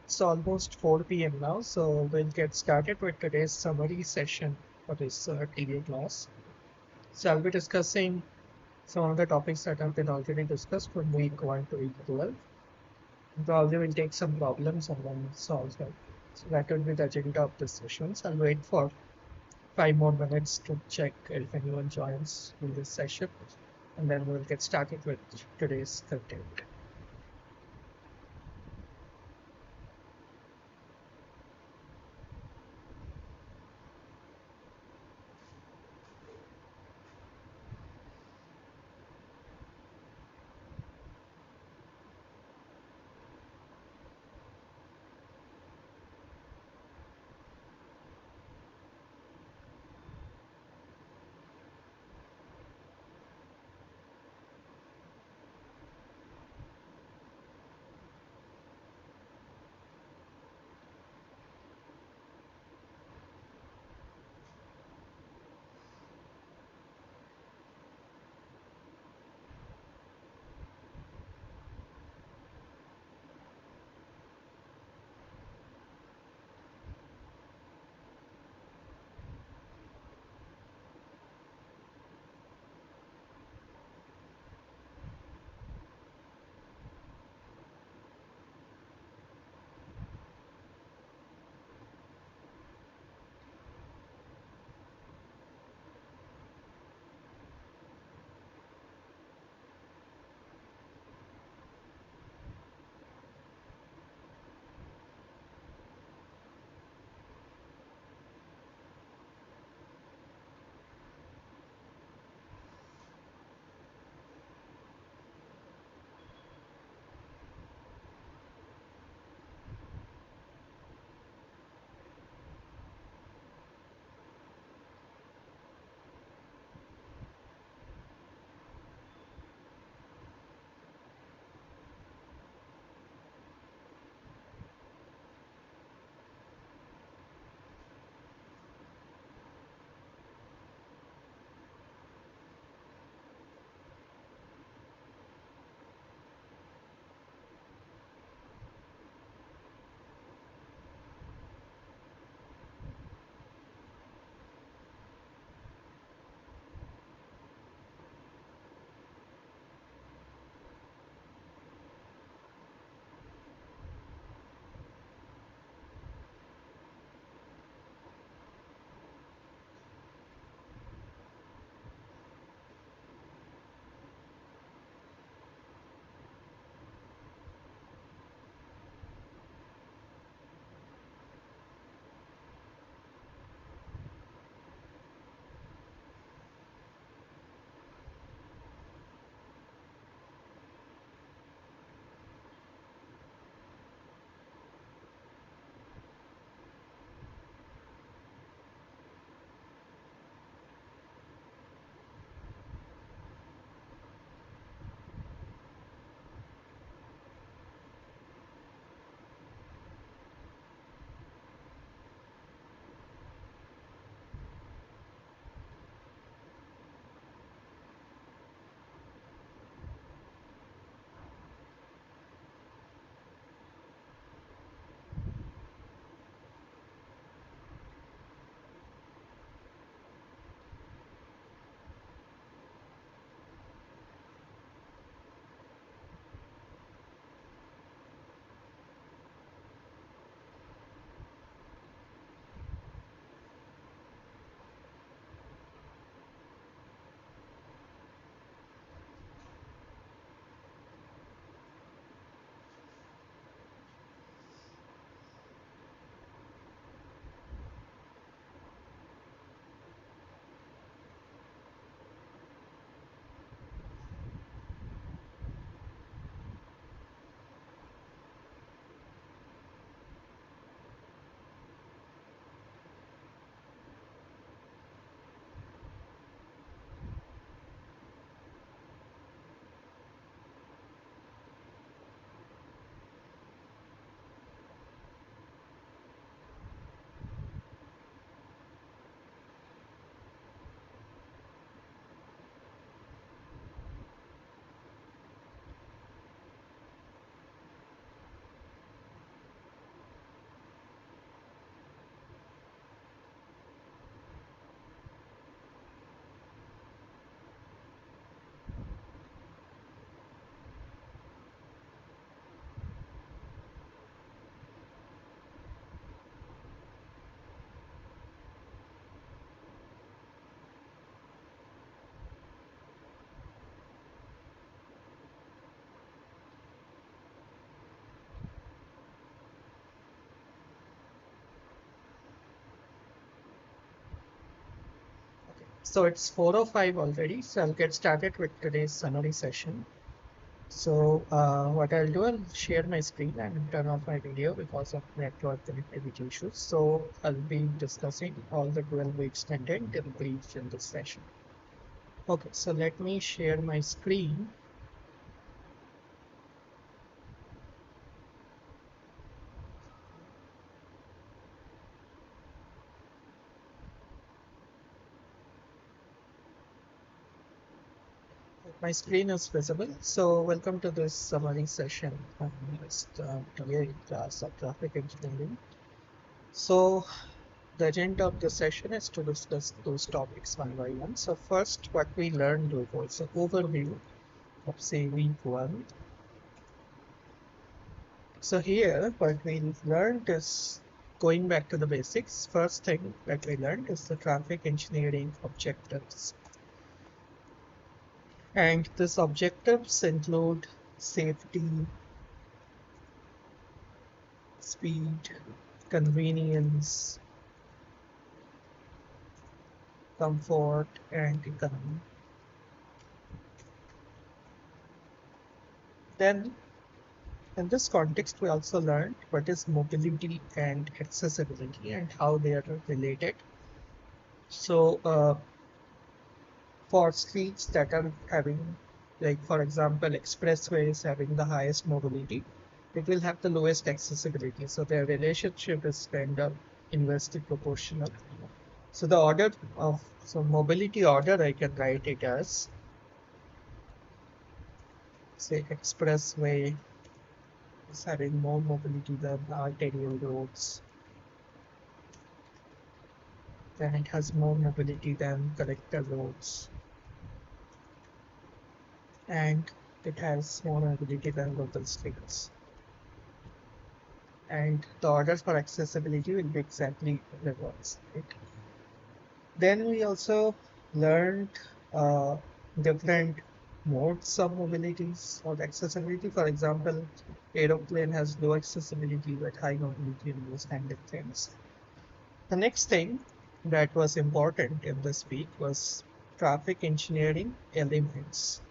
It's almost 4 p.m. now, so we'll get started with today's summary session for this TVA class. So I'll be discussing some of the topics that have been already discussed from week 1 to week 12. Probably will take some problems and then solve them. So that will be the agenda of this session. So I'll wait for 5 more minutes to check if anyone joins in this session, and then we'll get started with today's content. So it's 4:05 already, so I'll get started with today's summary session. So what I'll do, I'll share my screen and turn off my video because of network connectivity issues. So I'll be discussing all the 12 weeks content in brief in this session. Okay, so let me share my screen. My screen is visible. So welcome to this summary session on this TA class of traffic engineering. So the agenda of the session is to discuss those topics one by one. So first, what we learned was an overview of say week one. So here, what we learned is going back to the basics. First thing that we learned is the traffic engineering objectives. And these objectives include safety, speed, convenience, comfort, and economy. Then, in this context, we also learned what is mobility and accessibility and how they are related. So, for streets that are having, like for example, expressways having the highest mobility, it will have the lowest accessibility. So their relationship is kind of inversely proportional. So the order of mobility order, I can write it as say expressway is having more mobility than arterial roads, then it has more mobility than collector roads, and it has more mobility than local streets. And the order for accessibility will be exactly reversed. Right? Then we also learned uh, different modes of mobilities or accessibility. For example, aeroplane has low accessibility but high mobility in those kind of things. The next thing that was important in this week was traffic engineering elements.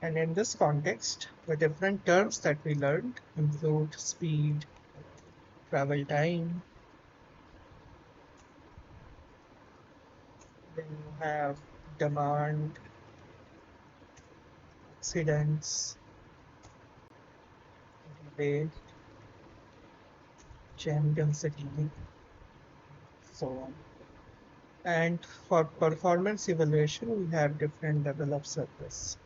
And in this context, the different terms that we learned include speed, travel time, then you have demand, accidents, delay, jam density, so on. And for performance evaluation, we have different level of service.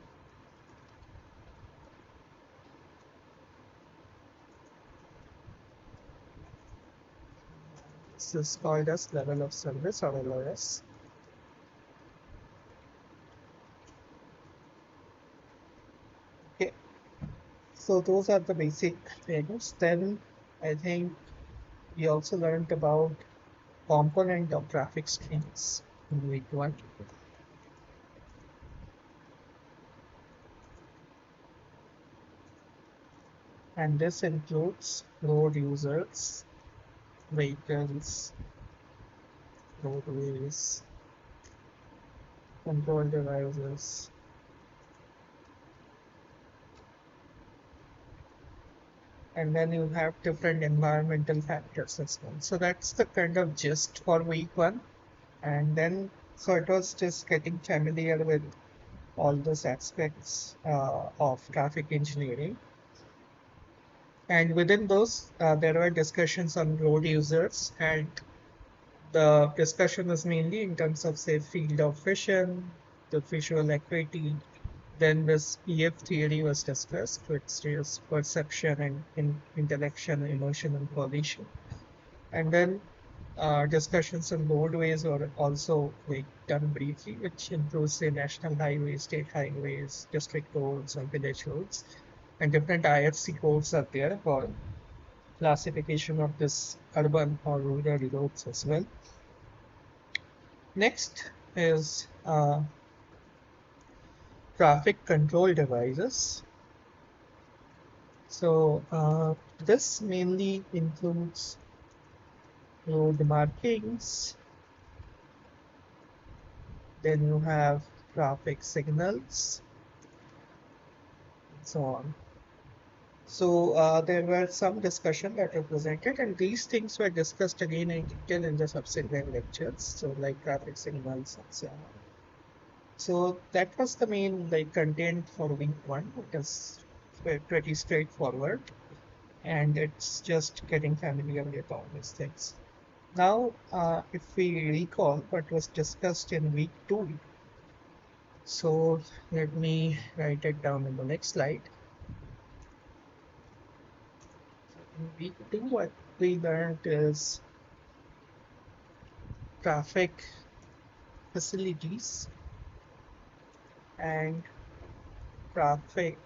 This is called as level of service or LOS. Okay, so those are the basic things. Then I think we also learned about component of traffic streams in week one. And this includes road users, vehicles, roadways, control devices, and then you have different environmental factors as well. So that's the kind of gist for week one. And then, so it was just getting familiar with all those aspects of traffic engineering. And within those, there were discussions on road users, and the discussion was mainly in terms of, say, field of vision, the visual acuity. Then this PF theory was discussed, which is perception and intellection, emotion, and volition. And then discussions on roadways were also like done briefly, which includes say national highways, state highways, district roads, and village roads. And different IFC codes are there for classification of this urban or rural roads as well. Next is traffic control devices. So this mainly includes road markings, then you have traffic signals, and so on. So there were some discussion that were presented, and these things were discussed again in detail in the subsequent lectures. So like traffic signals and so on. So that was the main like content for week one. It is pretty straightforward, and it's just getting familiar with all these things. Now, if we recall what was discussed in week two, so let me write it down in the next slide. In week two, what we learned is traffic facilities and traffic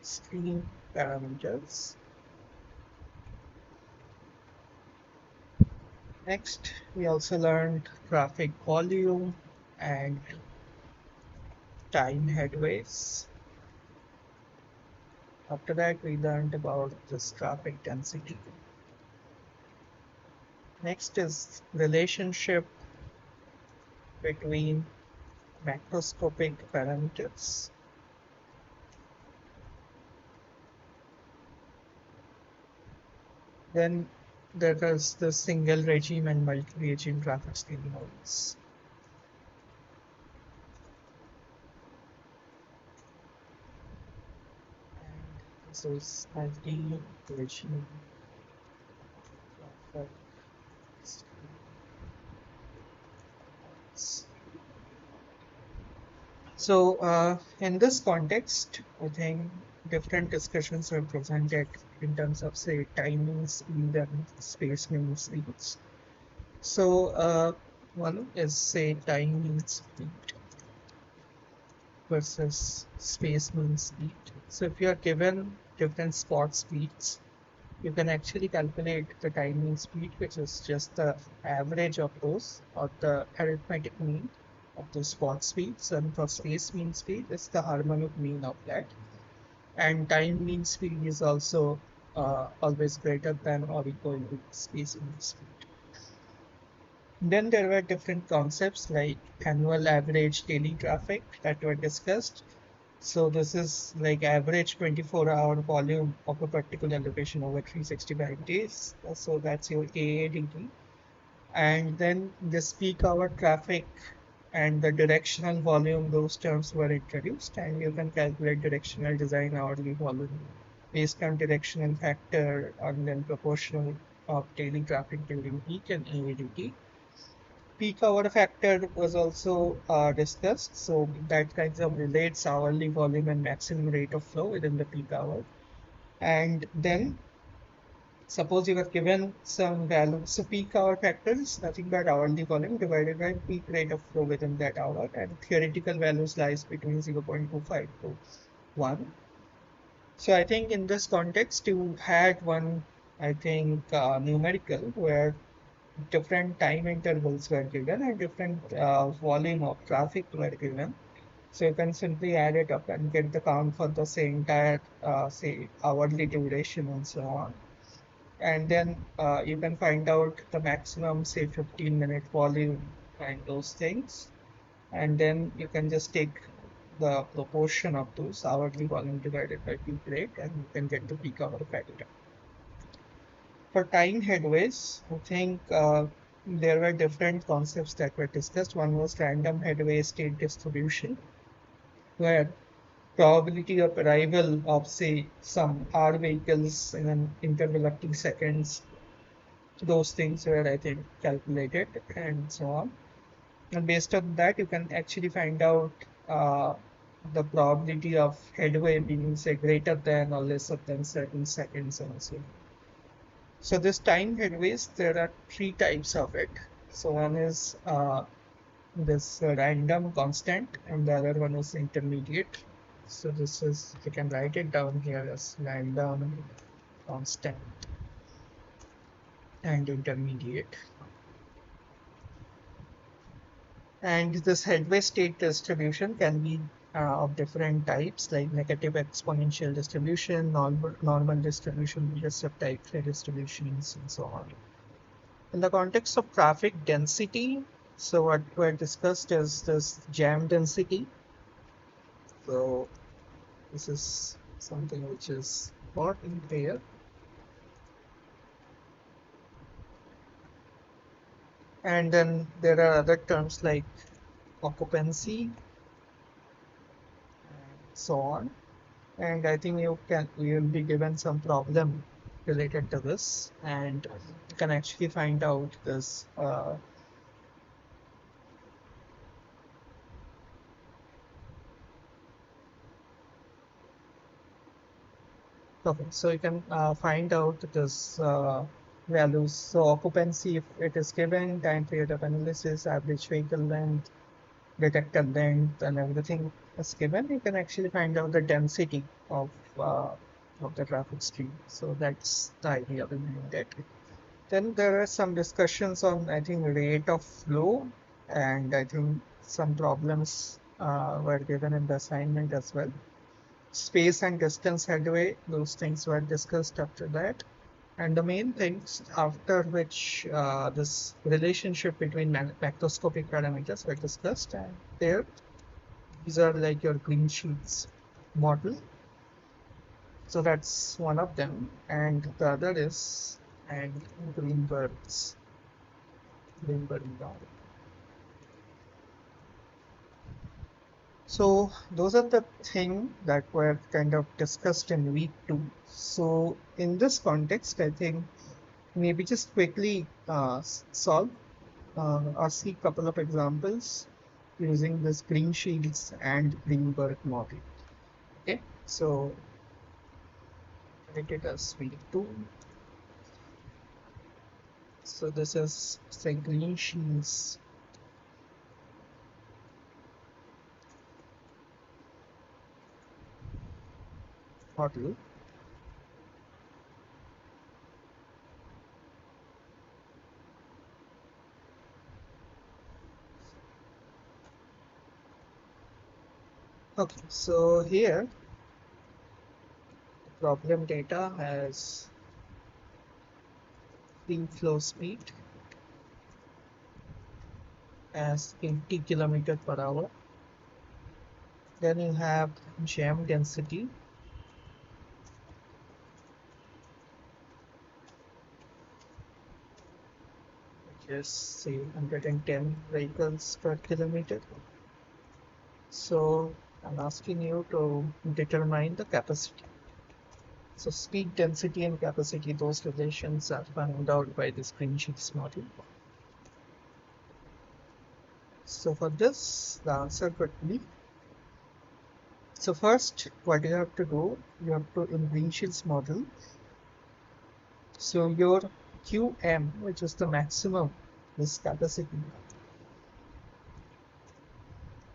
stream parameters. Next, we also learned traffic volume and time headways. After that, we learned about this traffic density. Next is relationship between macroscopic parameters. Then there is the single regime and multi-regime traffic stream modes. And this is multi-regime traffic stream modes. So in this context, I think different discussions were presented in terms of say timing, speed, and space mean speeds. So one is say time mean speed versus space mean speed. So if you are given different spot speeds, you can actually calculate the time mean speed, which is just the average of those or the arithmetic mean of the spot speeds, and for space mean speed is the harmonic mean of that. And time mean speed is also always greater than or equal to space mean speed. Then there were different concepts like annual average daily traffic that were discussed. So this is like average 24-hour volume of a particular location over 365 days. So that's your AADT. And then this peak hour traffic and the directional volume, those terms were introduced, and you can calculate directional design hourly volume based on directional factor and then proportional of daily traffic during peak and AADT. Peak hour factor was also discussed, so that kind of relates hourly volume and maximum rate of flow within the peak hour. And then suppose you are given some value, so peak hour factor is nothing but hourly volume divided by peak rate of flow within that hour, and theoretical values lies between 0.25 to 1. So I think in this context you had one, I think, numerical where different time intervals were given and different volume of traffic were given. So you can simply add it up and get the count for the say entire say hourly duration and so on. And then you can find out the maximum say 15-minute volume and those things. And then you can just take the proportion of those hourly volume divided by peak rate, and you can get the peak hour factor. For time headways, I think there were different concepts that were discussed. One was random headway state distribution, where probability of arrival of say some R vehicles in an interval of 2 seconds, those things were I think calculated and so on. And based on that, you can actually find out the probability of headway being say greater than or lesser than certain seconds and so on. So this time headways, there are three types of it. So one is this random constant, and the other one is intermediate. So this is, you can write it down here as random constant and intermediate. And this headway state distribution can be of different types, like negative exponential distribution, normal distribution, recessive type distributions, and so on. In the context of traffic density, so what we discussed is this jam density. So this is something which is important here. And then there are other terms like occupancy and so on. And I think you will be given some problem related to this, and you can actually find out this. Okay, so you can find out this values. So occupancy, if it is given, time period of analysis, average vehicle length, detector length, and everything is given, you can actually find out the density uh, of the traffic stream. So that's the idea behind it. Then there are some discussions on, I think, rate of flow, and I think some problems were given in the assignment as well. Space and distance headway, those things were discussed after that. And the main things after which this relationship between macroscopic parameters were discussed, and there these are like your green sheets model. So that's one of them, and the other is and Greenberg's Greenberg model. So those are the things that were kind of discussed in week 2. So in this context, I think maybe just quickly solve or see a couple of examples using this green shields and Greenberg model. Okay, so write it as week 2. So this is say green shields model. Okay, so here the problem data has free flow speed as 80 km per hour. Then you have jam density, which is say 110 vehicles per kilometer. So I'm asking you to determine the capacity. So speed, density, and capacity, those relations are found out by this green sheets model. So for this, the answer could be, so first what you have to do, you have to in green sheets model, so your QM, which is the maximum, this capacity,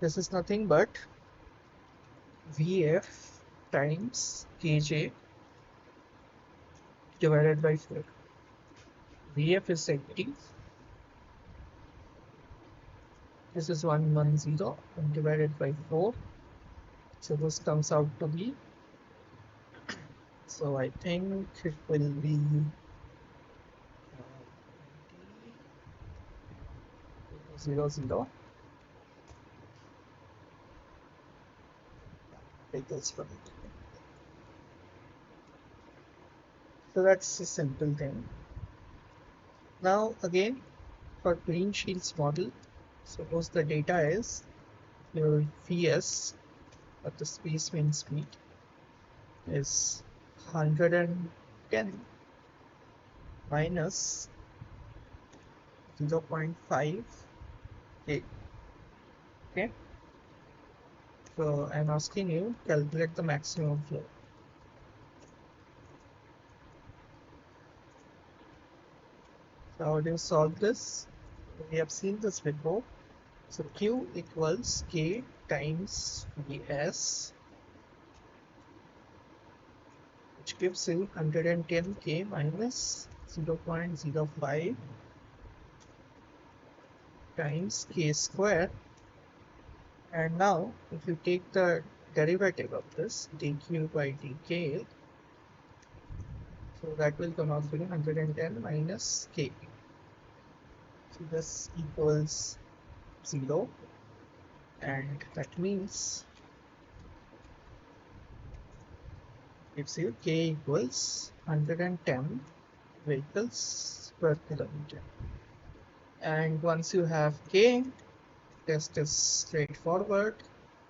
this is nothing but VF times KJ divided by 4. VF is 80. This is 110 and divided by 4. So this comes out to be, so I think it will be 00 vehicles per minute. So that's a simple thing. Now again, for green shields model, suppose the data is your Vs, but the space wind speed is 110 minus 0.5 k. Okay, so I'm asking you calculate the maximum flow. So how do you solve this? We have seen this before. So Q equals K times Vs, which gives you 110 K minus 0.05 times K square. And now if you take the derivative of this, dq by dk, so that will come out to be 110 minus K. So this equals 0, and that means gives you k equals 110 vehicles per kilometer. And once you have k, test is straightforward.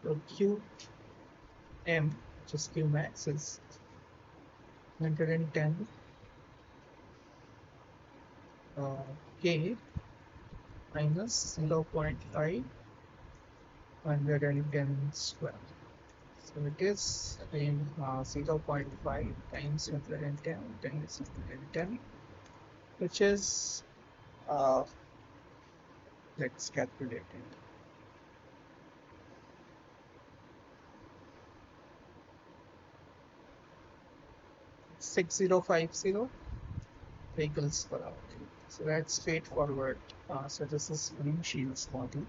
So qm, which is q max, is 110 k minus 0.5 110 square. So it is in 0.5 times 110 times 110, which is, uh, let's calculate it. 6050 vehicles per hour. So that's straightforward. So this is Green-Shields model.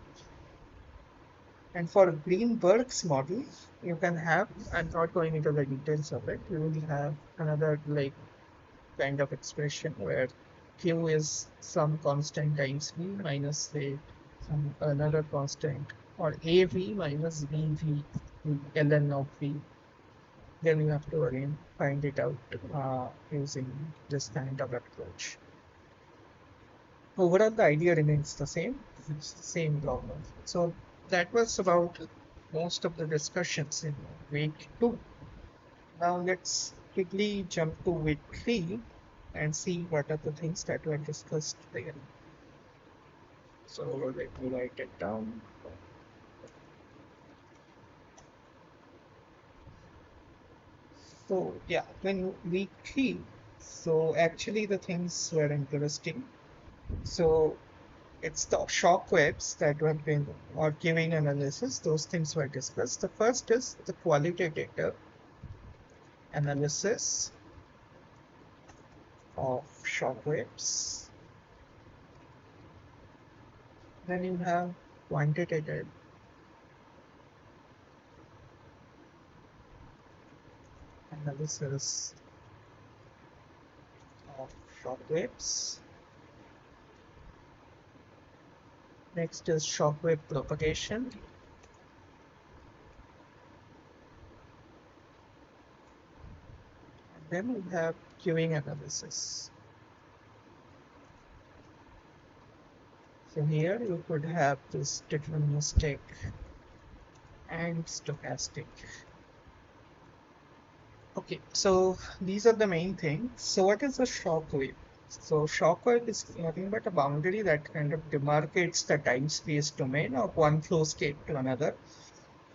And for Greenberg's model, you can have, I'm not going into the details of it, you will have another like kind of expression where q is some constant times v minus say some another constant, or av minus bv ln of v. Then you have to again find it out using this kind of approach. Overall, the idea remains the same. It's the same problem. So that was about most of the discussions in week 2. Now let's quickly jump to week 3 and see what are the things that were discussed there. So let me write it down. So yeah, when week 3, so actually the things were interesting. So it's the shock waves that were been or giving analysis. Those things were discussed. The first is the qualitative analysis of shock waves. Then you have quantitative analysis of shock waves. Next is shockwave propagation. And then we have queuing analysis. So here you could have this deterministic and stochastic. Okay, so these are the main things. So what is a shock wave? So shock wave is nothing but a boundary that kind of demarcates the time-space domain of one flow state to another.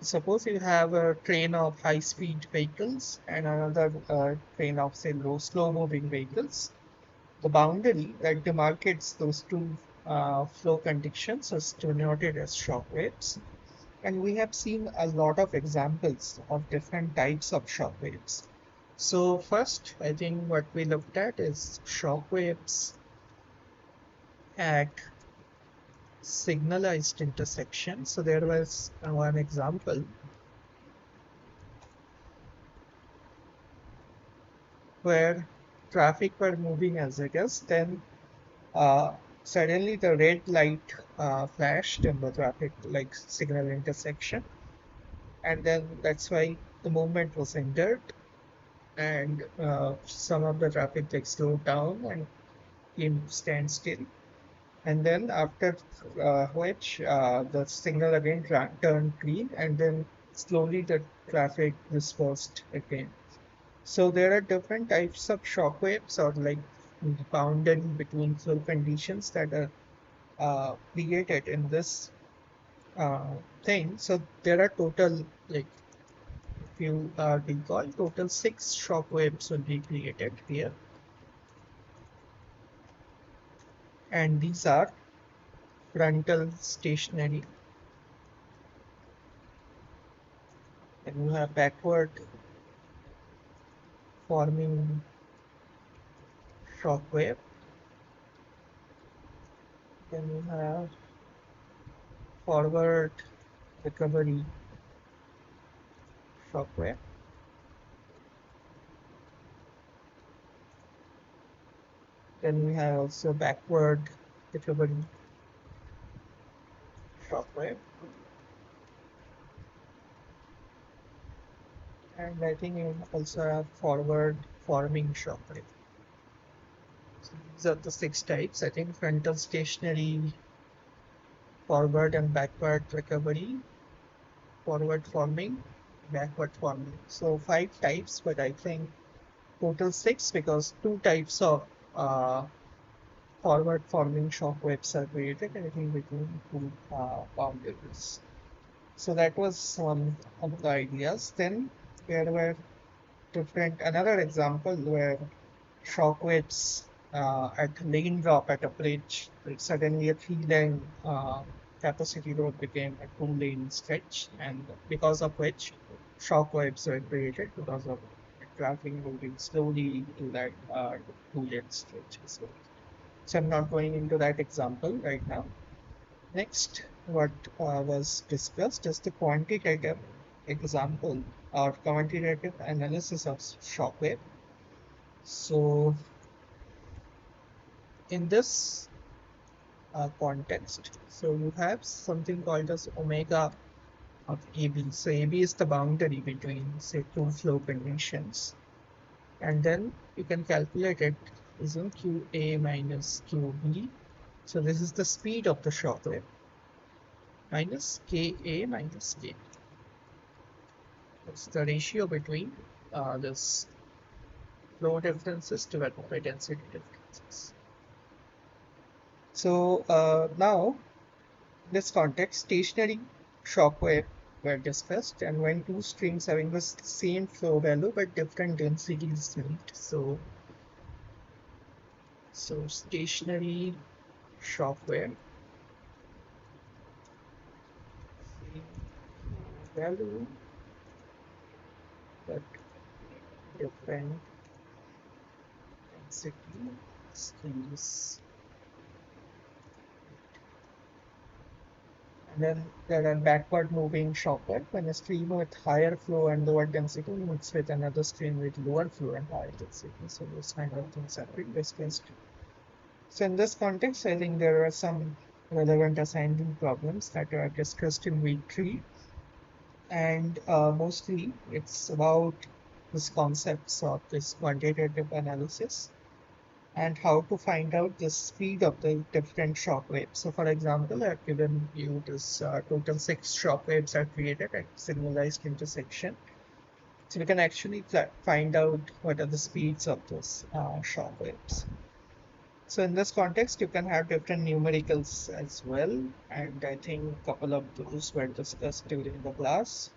Suppose you have a train of high-speed vehicles and another train of, say, slow-moving vehicles. The boundary that demarcates those two flow conditions is denoted as shock waves. And we have seen a lot of examples of different types of shock waves. So first, I think what we looked at is shock waves at signalized intersections. So there was one example where traffic were moving as it is, then uh, suddenly the red light flashed in the traffic like signal intersection, and then that's why the movement was hindered, and some of the traffic like slowed down and came to standstill. And then after which the signal again turned green, and then slowly the traffic dispersed again. So there are different types of shock waves or like bounded between flow conditions that are created in this thing. So there are total, like if you recall, total 6 shock waves will be created here. And these are frontal stationary. And you have backward forming shock wave. Then you have forward recovery shock wave. Then we have also backward recovery shockwave. And I think you also have forward forming shockwave. So these are the 6 types. I think frontal stationary, forward and backward recovery, forward forming, backward forming. So 5 types, but I think total 6 because 2 types of forward forming shock waves are created, I think between two boundaries. So that was one of the ideas. Then there were another example where shock waves at lane drop at a bridge, like suddenly a 3-lane capacity road became a 2-lane stretch, and because of which shock waves were created because of traffic moving slowly to that 2-lane stretch as well. So I'm not going into that example right now. Next, what was discussed is the quantitative example or quantitative analysis of shock wave. So in this context, so you have something called as omega of AB. So AB is the boundary between, say, two flow conditions. And then you can calculate it using QA minus QB. So this is the speed of the shock wave minus KA minus K. It's the ratio between this flow differences divided by density differences. So now, in this context, stationary shock wave were discussed, and when two streams having the same flow value but different densities meet. So stationary shock wave, same value but different density streams. And then there are backward moving shock wave when a stream with higher flow and lower density meets with another stream with lower flow and higher density. So those kind of things are being discussed. So in this context, I think there are some relevant assignment problems that are discussed in week 3. And mostly it's about this concepts of this quantitative analysis and how to find out the speed of the different shock waves. So for example, I've given you this total 6 shock waves are created at signalized intersection. So we can actually find out what are the speeds of those shock waves. So in this context, you can have different numericals as well. And I think a couple of those were discussed during the class.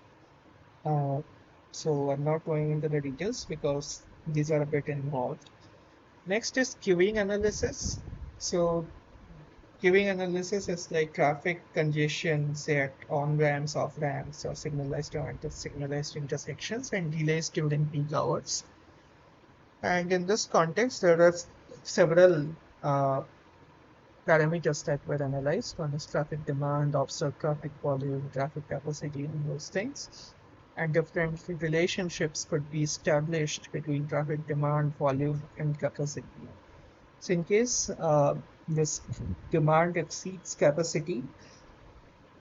So I'm not going into the details because these are a bit involved. Next is queuing analysis. So queuing analysis is like traffic congestion, say at on-ramps, off-ramps, or signalized or anti-signalized intersections, and delays during peak hours. And in this context, there are several parameters that were analyzed. One is traffic demand, observed traffic volume, traffic capacity, and those things. And different relationships could be established between traffic demand, volume, and capacity. So in case this demand exceeds capacity,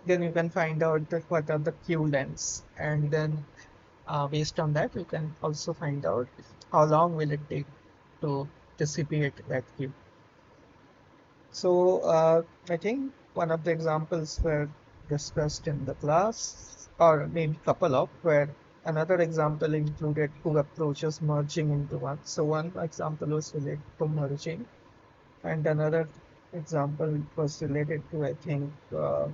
then you can find out that what are the queue lengths, and then based on that, you can also find out how long will it take to dissipate that queue. So I think one of the examples were discussed in the class, or maybe a couple of, where another example included two approaches merging into one. So one example was related to merging, and another example was related to, I think, the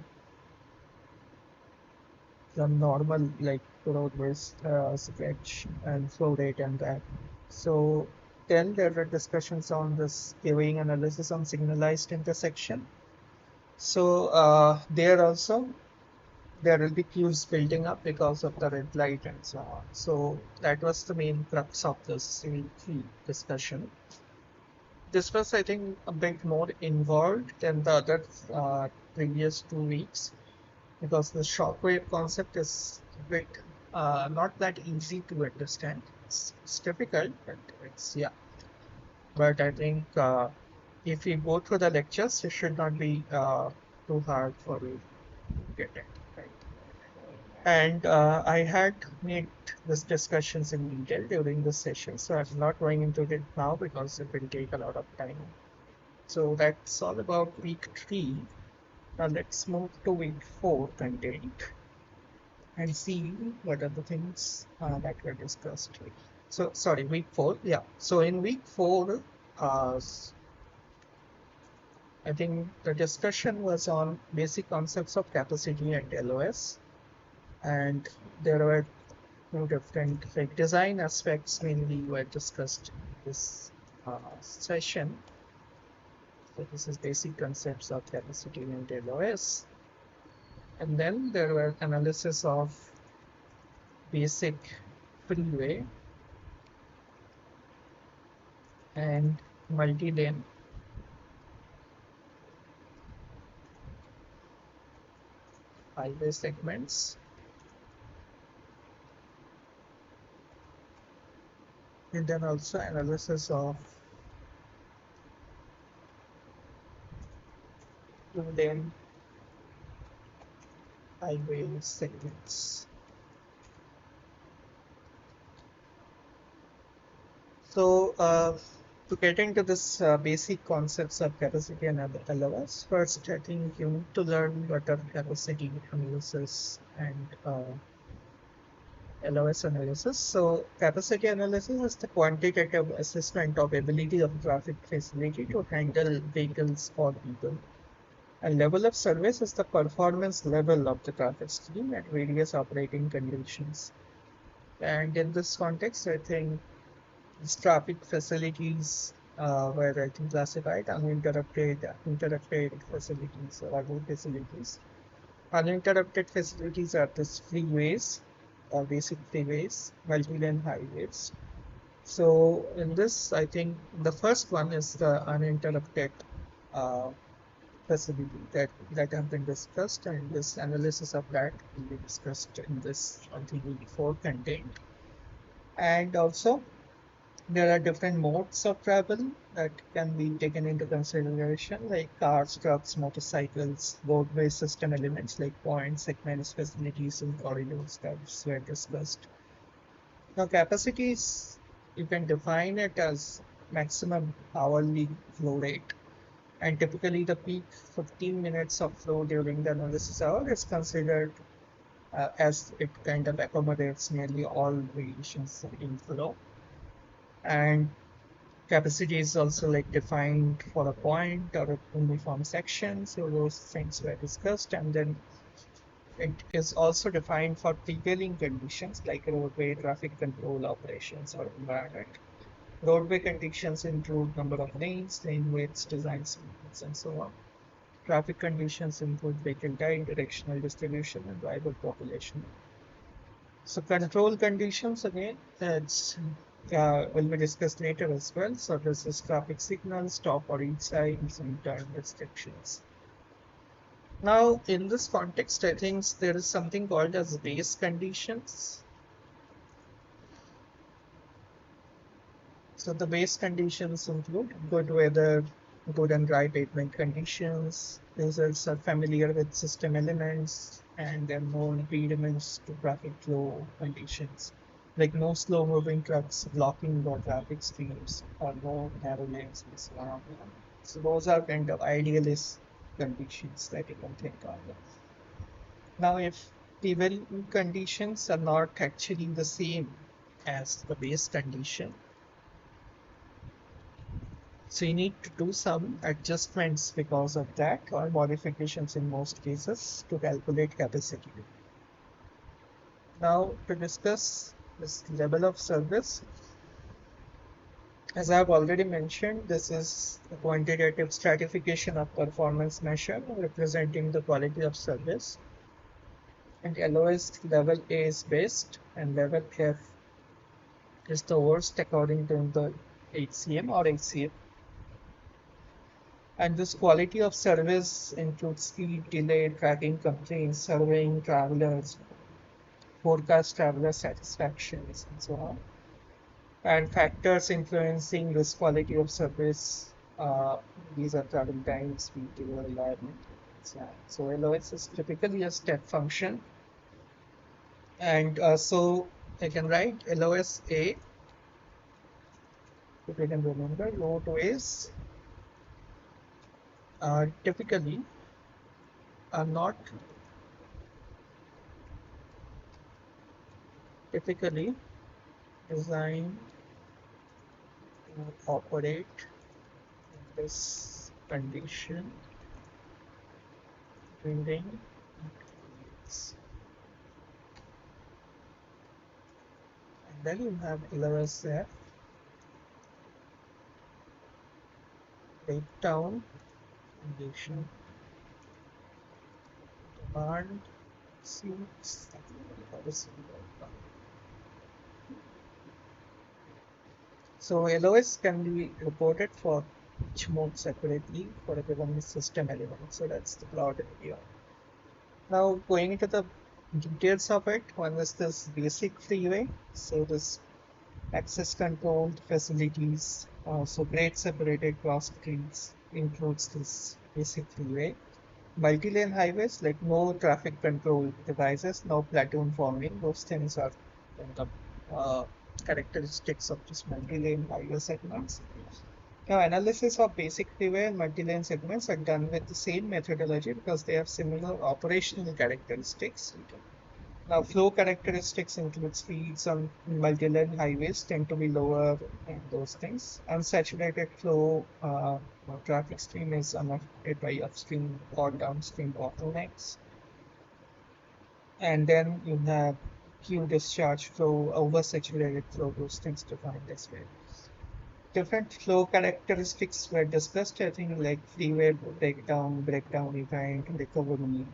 normal like roadways stretch and flow rate and that. So then there were discussions on this queuing analysis on signalized intersection. So there also there will be queues building up because of the red light and so on. So that was the main crux of this discussion. This was, I think, a bit more involved than the other previous 2 weeks because the shockwave concept is a bit not that easy to understand. It's difficult, but it's yeah. But I think if we go through the lectures, it should not be too hard for you. get it. Right. And I had made this discussions in detail during this session, so I'm not going into it now because it will take a lot of time. So that's all about week 3. Now let's move to week 4 content and see what are the things that were discussed. So sorry, week 4. Yeah. So in week 4, uh, I think the discussion was on basic concepts of capacity and LOS, and there were two different like design aspects mainly were discussed in this session. So this is basic concepts of capacity and LOS, and then there were analysis of basic freeway and multi-lane highway segments, and then also analysis of two-lane highway segments. So to get into this basic concepts of capacity and LOS, first I think you need to learn what are capacity analysis and LOS analysis. So capacity analysis is the quantitative assessment of ability of traffic facility to handle vehicles or people. And level of service is the performance level of the traffic stream at various operating conditions. And in this context, I think these traffic facilities were I think classified interrupted facilities or other facilities. Uninterrupted facilities are these freeways or basic freeways, multi-lane highways. So in this, I think the first one is the uninterrupted uh, facility that have been discussed, and this analysis of that will be discussed in this I think before content. And also there are different modes of travel that can be taken into consideration, like cars, trucks, motorcycles, roadway system elements like points, segments, facilities, and corridors that were discussed. Now, capacities, you can define it as maximum hourly flow rate. And typically, the peak 15 minutes of flow during the analysis hour is considered as it kind of accommodates nearly all variations in flow. And capacity is also like defined for a point or a uniform section. So those things were discussed. And then it is also defined for prevailing conditions like roadway traffic control operations or environment. Roadway conditions include number of lanes, lane widths, design speeds, and so on. Traffic conditions include vehicle type, directional distribution, and driver population. So control conditions again, it's will be discussed later as well. So this is traffic signals, stop or each signs, and turn restrictions. Now, in this context, I think there is something called as base conditions. So the base conditions include good weather, good and dry pavement conditions. Users are familiar with system elements and they're more impediments to traffic flow conditions, like no slow-moving trucks blocking the traffic streams or no narrow lanes and so on. So those are kind of idealist conditions that you can think of. Now, if prevailing conditions are not actually the same as the base condition, so you need to do some adjustments because of that, or modifications in most cases to calculate capacity. Now to discuss this level of service, as I have already mentioned, this is a quantitative stratification of performance measure representing the quality of service. And LOS level A is best and level F is the worst according to the HCM or HCF. And this quality of service includes speed, delay, tracking complaints, surveying travelers, forecast traveler satisfactions, and so on. And factors influencing this quality of service, these are travel time, speed, delay, reliability. So LOS is typically a step function, and so I can write LOS A, if you can remember, low to is typically are not typically designed to operate in this condition during interviews. And then you have LOSF, breakdown condition, demand suits. So LOS can be reported for each mode separately for a given system element. So that's the broad idea. Now going into the details of it, one is this basic freeway. So this access controlled facilities, so grade separated cross streets includes this basic freeway. Multi-lane highways, like no traffic control devices, no platoon forming, those things are the characteristics of this multi-lane highway segments. Now, analysis of basic freeway and multi-lane segments are done with the same methodology because they have similar operational characteristics. Now, flow characteristics include speeds on multi-lane highways tend to be lower and those things. Unsaturated flow traffic stream is unaffected by upstream or downstream bottlenecks. And then you have queue discharge flow, oversaturated flow, those things defined as well. Different flow characteristics were discussed, I think, like freeway breakdown event, recovery,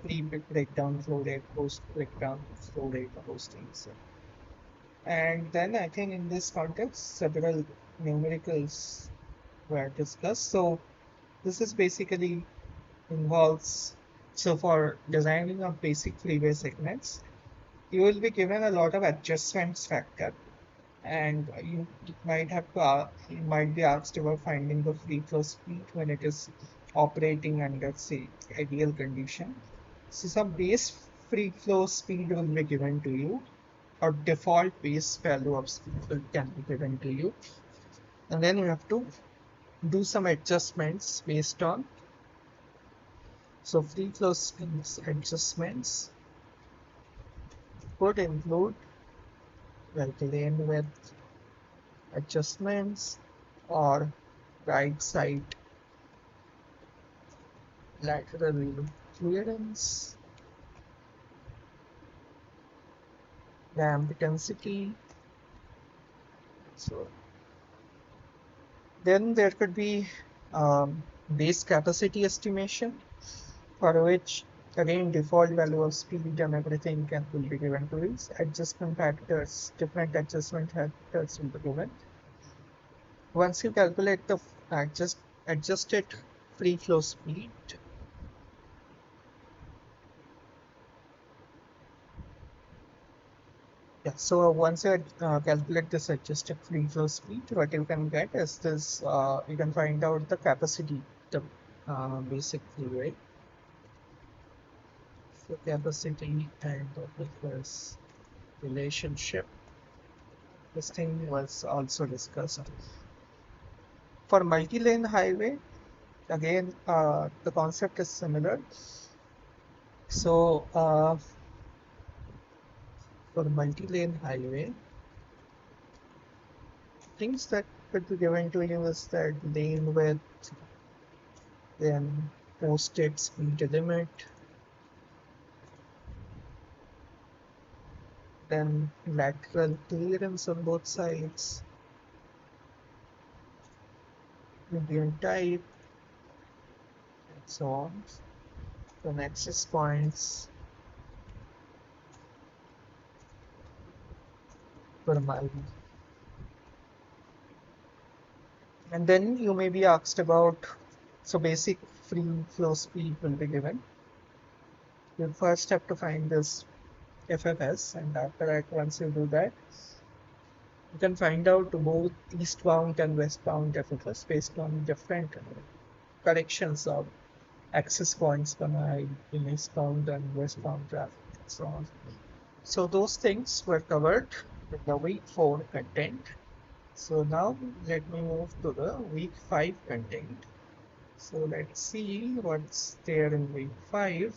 pre-breakdown flow rate, post-breakdown flow rate, those things. And then I think in this context, several numericals were discussed. So this is basically involves, so for designing of basic freeway segments, you will be given a lot of adjustments factor, and you might be asked about finding the free flow speed when it is operating under, say, ideal condition. So some base free flow speed will be given to you, or default base value of speed can be given to you, and then you have to do some adjustments based on. So free flow speeds adjustments could include like lane width adjustments or right side lateral clearance, ramp density. So then there could be base capacity estimation, for which again default value of speed and everything will be given to these adjustment factors, different adjustment factors will be given. Once you calculate the adjusted free flow speed, yeah, so once you calculate this adjusted free flow speed, what you can get is this, you can find out the capacity, the basic freeway. So capacity and this relationship, this thing was also discussed. For multi-lane highway, again, the concept is similar. So for multi-lane highway, things that could be given to you is that lane width, then posted speed limit, then lateral clearance on both sides, median type, and so on. Then access points per mile. And then you may be asked about, so basic free flow speed will be given. You first have to find this FFS, and after that, once you do that, you can find out both eastbound and westbound FFS based on different corrections of access points बनाए in eastbound and westbound traffic and so on. So those things were covered in the week 4 content. So now let me move to the week 5 content. So let's see what's there in week 5.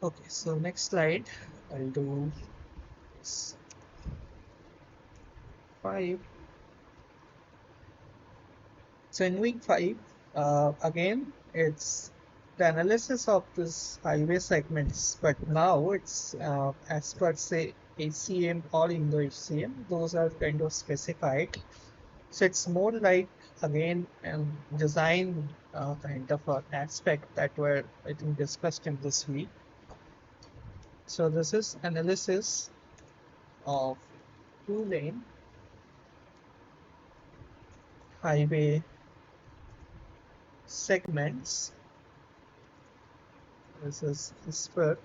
Okay, so next slide, I'll do this 5. So in week 5, again, it's the analysis of this highway segments, but now it's as per say HCM or Indo HCM, those are kind of specified. So it's more like again design kind of an aspect that were I think discussed in this week. So this is analysis of two-lane highway segments. This is per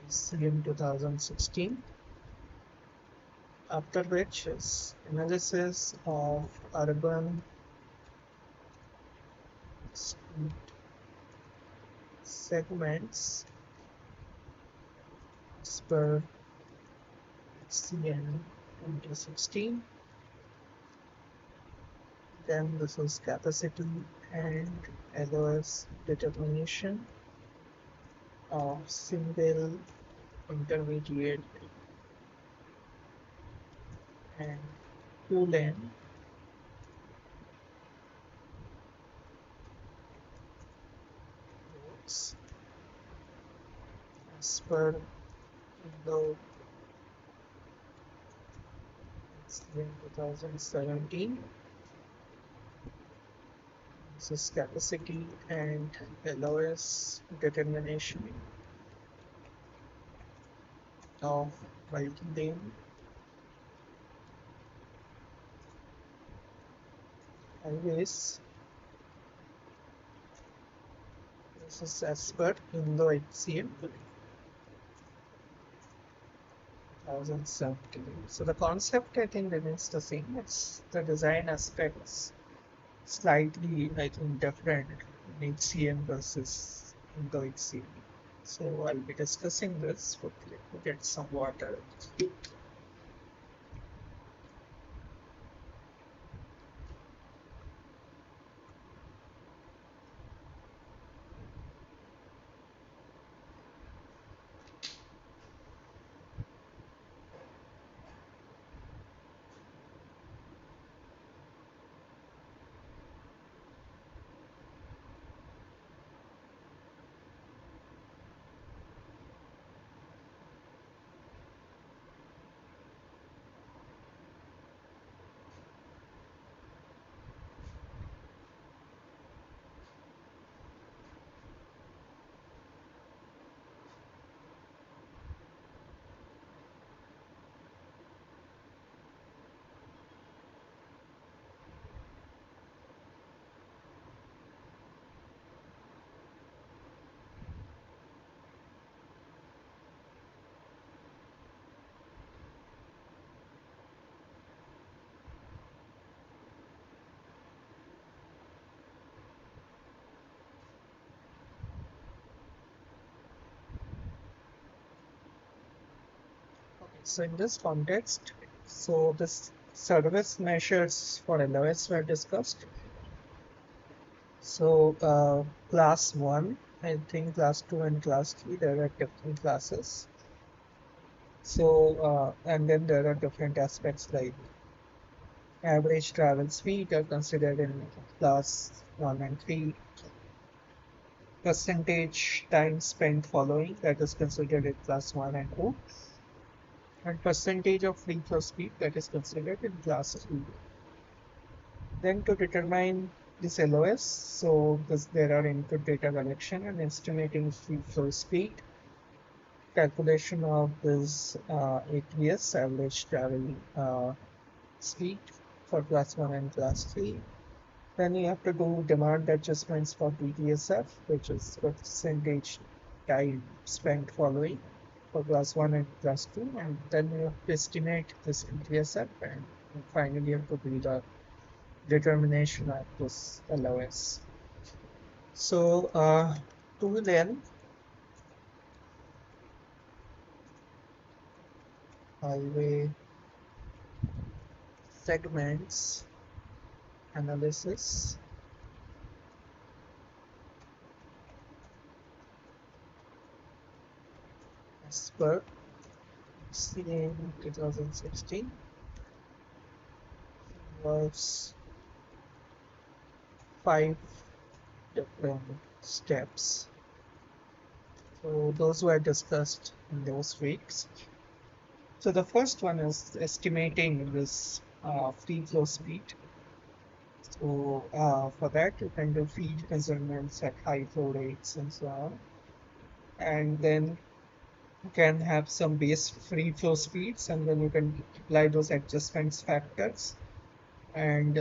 CM 2016. After which is analysis of urban street segments as per CM 2016. Then this is capacity and LOS determination of single, intermediate, and two-lane roads as per the in 2017. This is capacity and LOS determination of multi-lane highways. This is as per Indo HCM 2017. So the concept I think remains the same. It's the design aspects slightly I think different in HCM versus Indo HCM. So I'll be discussing this. Okay, get some water. So in this context, so this service measures for LOS were discussed. So class 1, I think class 2 and class 3, there are different classes. So and then there are different aspects like average travel speed are considered in class 1 and 3. Percentage time spent following, that is considered in class 1 and 2. And percentage of free flow speed, that is considered in class 3. Then to determine this LOS, so there are input data collection and estimating free flow speed, calculation of this ATS, average travel speed for class 1 and class 3. Then you have to do demand adjustments for PTSF, which is percentage time spent following for class 1 and class 2. And then you have to estimate this PTSF, and finally you have to do the determination of this LOS. So, to then highway segments analysis as per CA 2016 involves 5 different steps. So those were discussed in those weeks. So the first one is estimating this free flow speed. So for that, you can do feed measurements at high flow rates and so on. And then you can have some base free flow speeds, and then you can apply those adjustments factors. And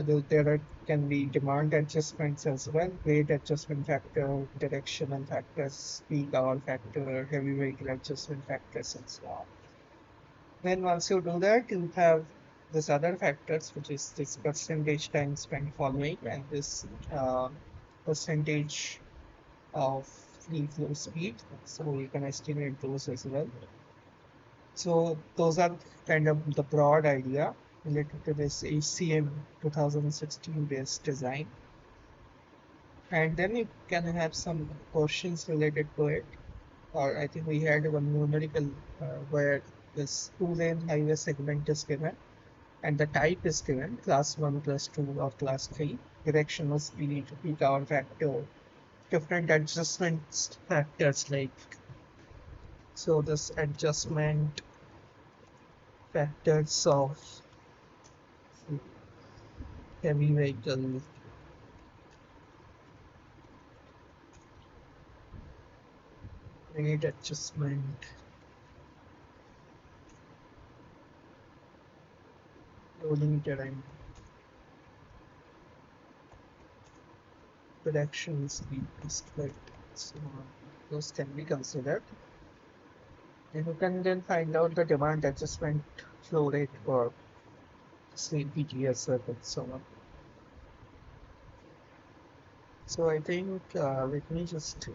can be demand adjustments as well, weight adjustment factor, directional factors, peak hour factor, heavy vehicle adjustment factors, and so on. Then once you do that, you have this other factors, which is this percentage time spent following and this percentage of free flow speed. So you can estimate those as well. So those are kind of the broad idea related to this HCM 2016 based design. And then you can have some questions related to it. Or I think we had one numerical where this two-lane highway segment is given and the type is given, class 1, class 2, or class 3, directional speed, peak hour factor, different adjustments factors like, so this adjustment factors of heavy vehicle, rate adjustment, loading terrain, production speed, split, so those can be considered. And you can then find out the demand adjustment flow rate for say PTS and so on. So I think let me just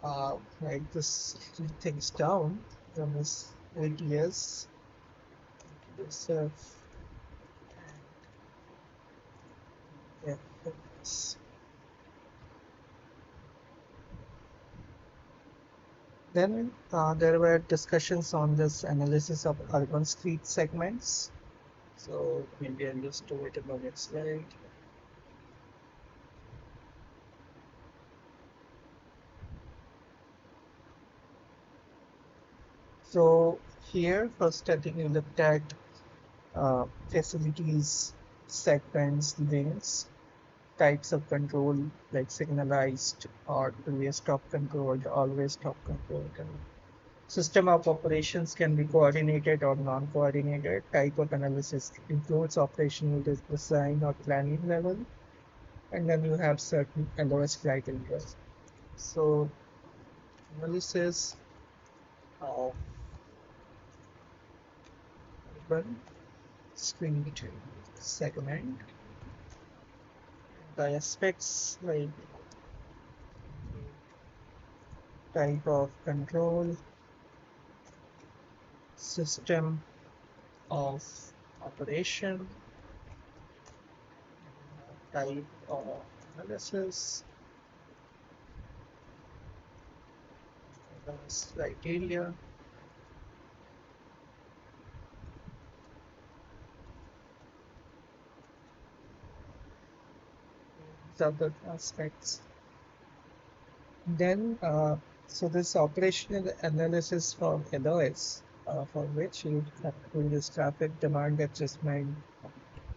write this things down. From this ATS, SF, and FS. Then there were discussions on this analysis of urban street segments. So maybe I'll just do it in the next slide. So here, first I think you looked at facilities, segments, links, types of control like signalized or two-way stop controlled, always stop controlled. And system of operations can be coordinated or non-coordinated. Type of analysis includes operational design or planning level. And then you have certain LOS criteria. So analysis of urban street segment by aspects like type of control, system of operation, type of analysis, criteria, other aspects. Then, so this operational analysis for LOS, for which you have to do this traffic demand adjustment,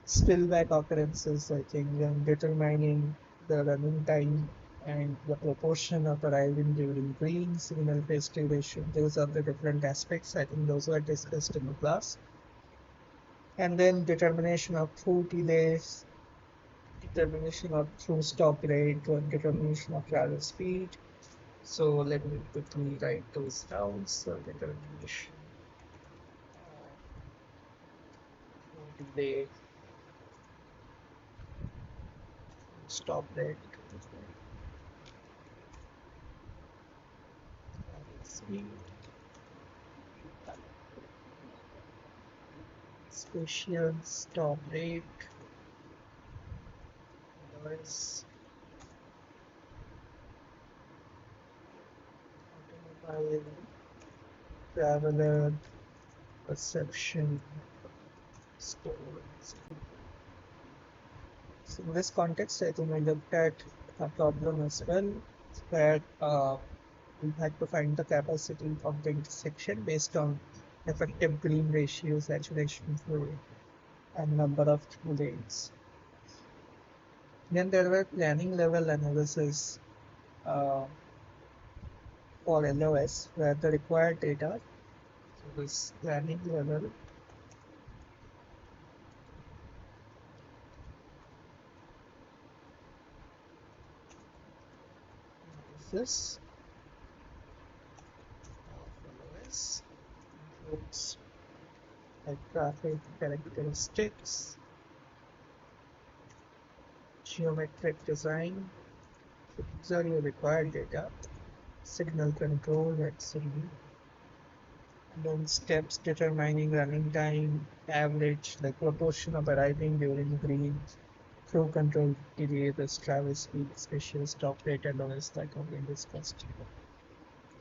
spillback occurrences, I think, and determining the running time and the proportion of arriving during green, signal phase duration. Those are the different aspects. I think those were discussed in the class. And then determination of through delays, determination of through stop rate, and determination of travel speed. So let me quickly write those down. So determination of through delay, stop rate, speed, spatial stop rate, noise, automobile, traveler, perception, scores. So in this context, I think I looked at a problem as well, where we had to find the capacity of the intersection based on effective green ratio, saturation flow, and number of through lanes. Then there were planning level analysis uh, for LOS, where the required data, so this planning level analysis of LOS includes like traffic characteristics, geometric design, so these are your required data, signal control, etc. And then steps determining running time, average, like proportion of arriving during green, flow control periods, travel speed, spatial stop rate, and OS like already discussed.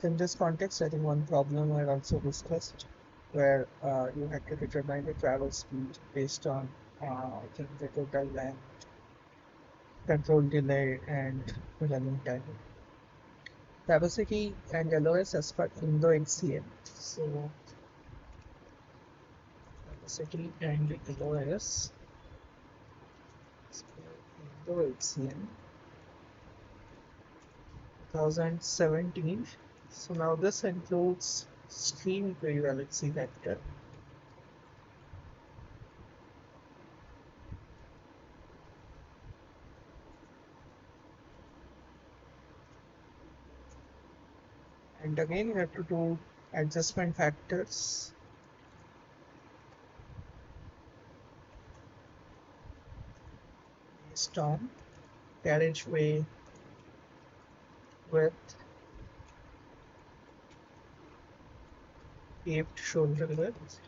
In this context, I think one problem I also discussed where you had to determine the travel speed based on I think the total length, control delay, and running time. Capacity and LOS as per Indo-HCM. So capacity and LOS as per Indo-HCM 2017. So now this includes stream equivalency vector, and again you have to do adjustment factors based on carriageway width, paved shoulder width,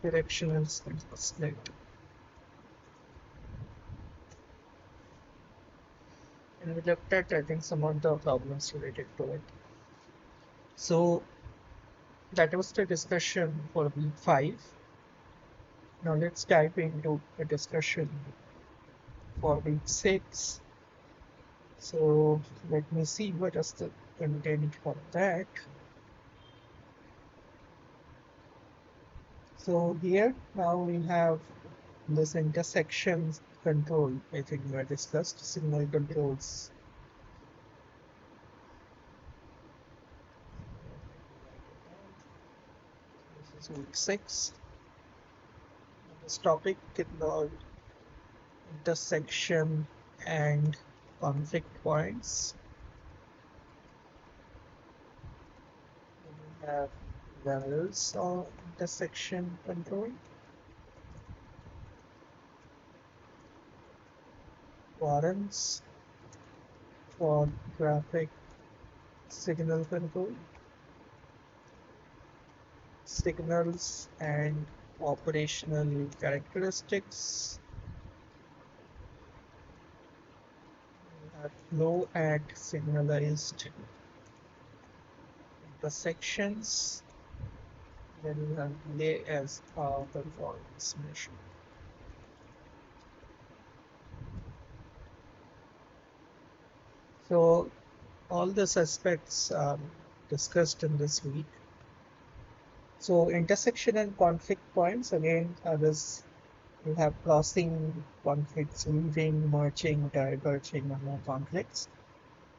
directional split. And we looked at, I think, some of the problems related to it. So that was the discussion for week 5. Now let's dive into the discussion for week 6. So let me see what is the content for that. So here now we have this intersection control. I think we discussed signal controls. This is week 6. This topic involved intersection and conflict points. We have levels of intersection control, warrants for traffic signal control, signals and operational characteristics. We have flow and signalized intersections. Then we have delay as a performance measure. So all these aspects are discussed in this week. So intersection and conflict points, again, this we have crossing conflicts, weaving, merging, diverging, and more conflicts.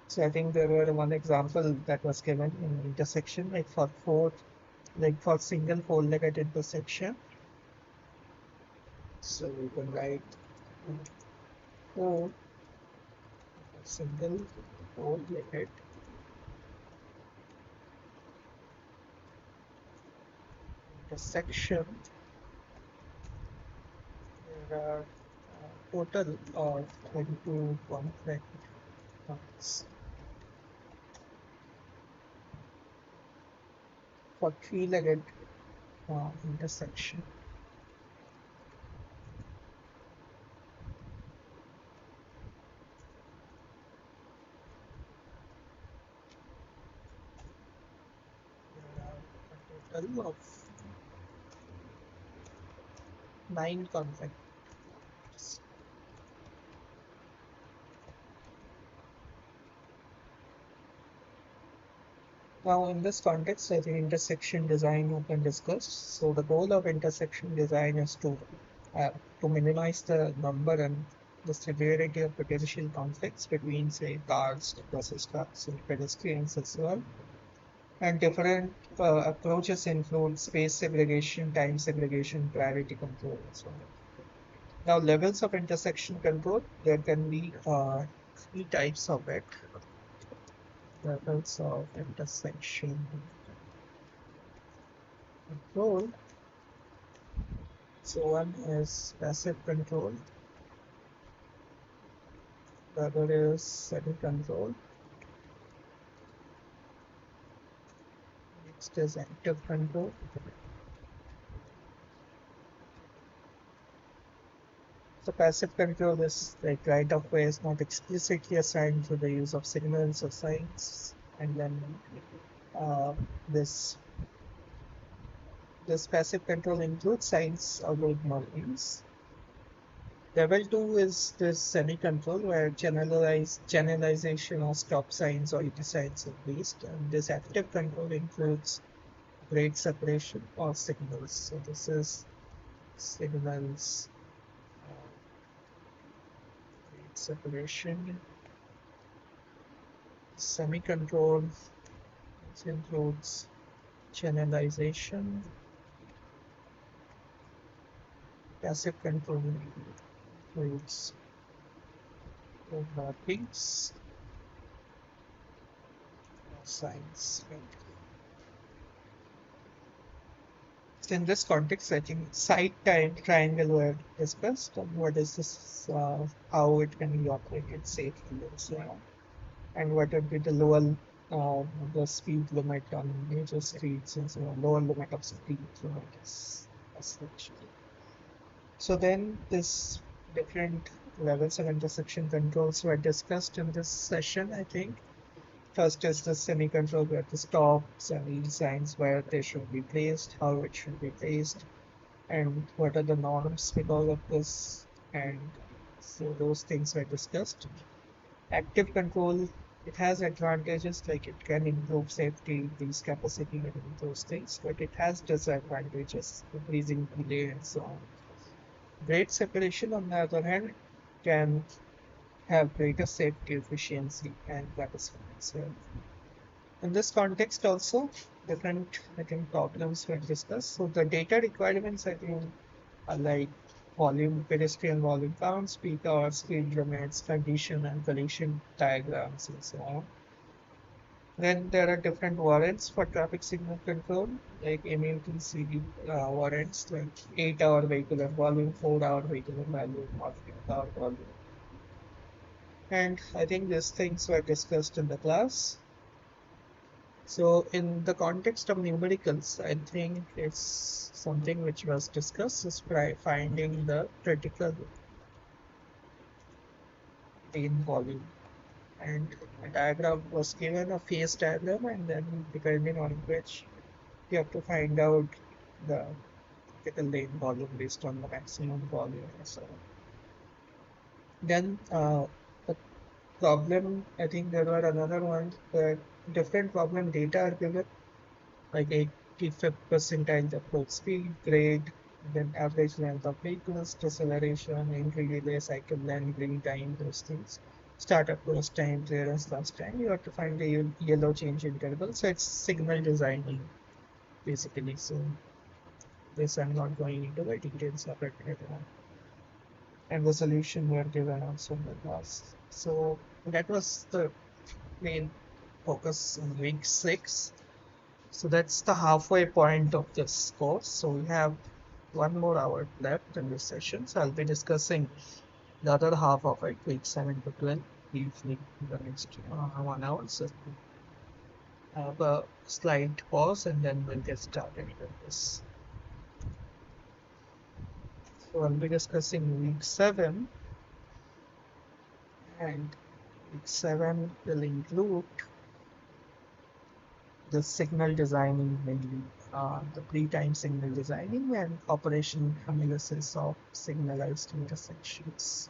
So I think there were one example that was given in intersection, like for single four-legged intersection. So we can write four single four-legged intersection are total of 22 conflict points for three-legged intersection. There are a total of 9 conflict points. Now, in this context, I think intersection design has been discussed. So, the goal of intersection design is to minimize the number and the severity of potential conflicts between, say, cars, buses, trucks, and pedestrians as well. And different approaches include space segregation, time segregation, priority control, and so on. Now, levels of intersection control, there can be three types of it. Levels of intersection control. So one is passive control, the other is semi-control, next is active control. So passive control is like right of way is not explicitly assigned through the use of signals or signs, and then uh, this passive control includes signs or molecules. Level 2 is this semi-control where generalization or stop signs or ET signs are placed, and this active control includes grade separation or signals. So this is signals, grade separation, semi-control. This includes channelization, passive control includes mappings, signs. So in this context, I think side time triangle were discussed, and what is this, how it can be operated safely, and so on, and what would be the lower the speed limit on major streets, and so on, lower limit of speed limit is essentially. So then this different levels of intersection controls were discussed in this session, I think. First is the semi-control where the stops and yield signs where they should be placed, how it should be placed, and what are the norms because of this, and so those things were discussed. Active control, it has advantages like it can improve safety, increase capacity, and those things, but it has disadvantages, increasing delay and so on. Grade separation, on the other hand, can have greater safety, efficiency, and capacity. So in this context also, different, I think, problems were discussed. So the data requirements, I think, are like volume, pedestrian volume counts, peak hours, speed limits, condition and collision diagrams, and so on. Then there are different warrants for traffic signal control, like MUTCD warrants, like 8-hour vehicular volume, 4-hour vehicular volume, or 8-hour volume. And I think these things were discussed in the class. So in the context of numericals, I think it's something which was discussed is finding the critical lane volume. And a diagram was given, a phase diagram, and then depending on which you have to find out the critical lane volume based on the maximum volume and so on. Then the problem, I think there were another one where different problem data are given, like 85th percentile approach speed, grade, then average length of vehicles, deceleration, entry delay, cycle length, green time, those things. Start approach time, clearance last time. You have to find the yellow change interval. So it's signal designing basically. So this I'm not going into the details of it right now. And the solution were given also in the class. So that was the main focus in week 6. So that's the halfway point of this course. So we have one more hour left in this session, so I'll be discussing the other half of it, week 7 to 12, briefly in the next 1 hour. So have a slight pause and then we'll get started with this. So I'll be discussing week 7, and week 7 will include the signal designing, mainly the pre-time signal designing and operation analysis of signalized intersections.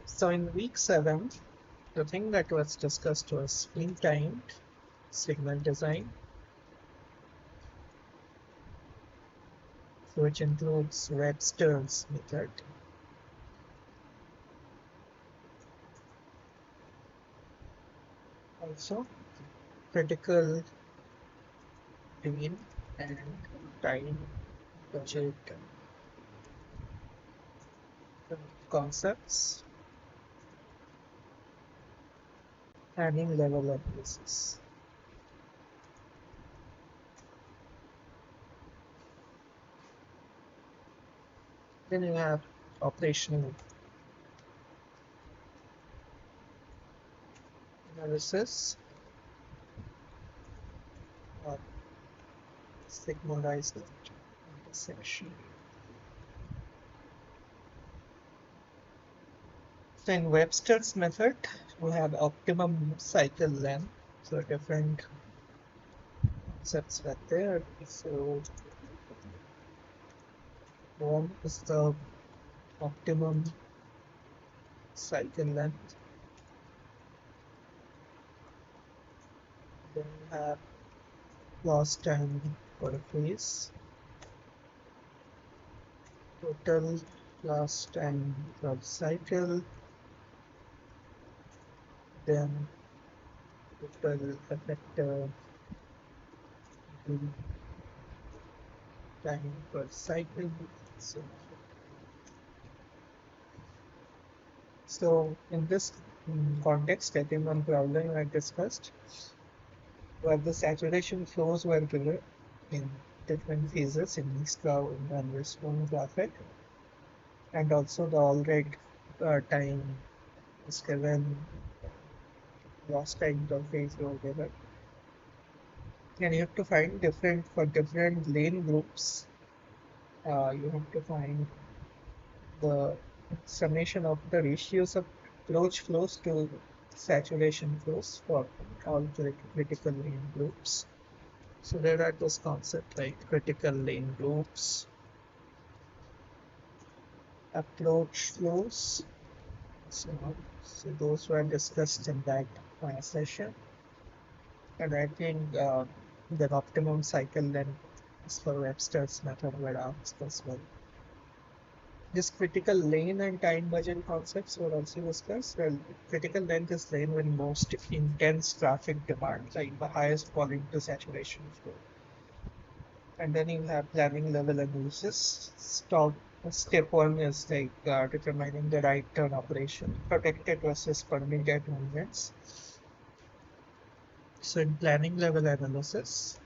So in week 7, the thing that was discussed was pre-timed signal design, which includes Webster's method. Also, critical mean and time budget concepts, adding level analysis. Then you have operational analysis or sigmarized intersection. So in Webster's method, we have optimum cycle length, so different concepts right there. So one is the optimum cycle length. Then you have lost time per phase, total lost time per cycle, then total effective time per cycle. So, so in this context, I think one problem I discussed where the saturation flows were given in different phases in mixed cloud and response graphic, and also the all rate time is given, lost time per phase were given. And you have to find different for different lane groups. You have to find the summation of the ratios of approach flows to saturation flows for all critical lane groups. So there are those concepts like critical lane groups, approach flows. So, so those were discussed in that session. And I think the optimum cycle length is for Webster's method were asked as well. This critical lane and time budget concepts were also discussed. Well, critical length is lane with most intense traffic demand, like the highest volume to saturation flow. And then you have planning level analysis. Step one is like determining the right turn operation, protected versus permitted movements. So in planning level analysis,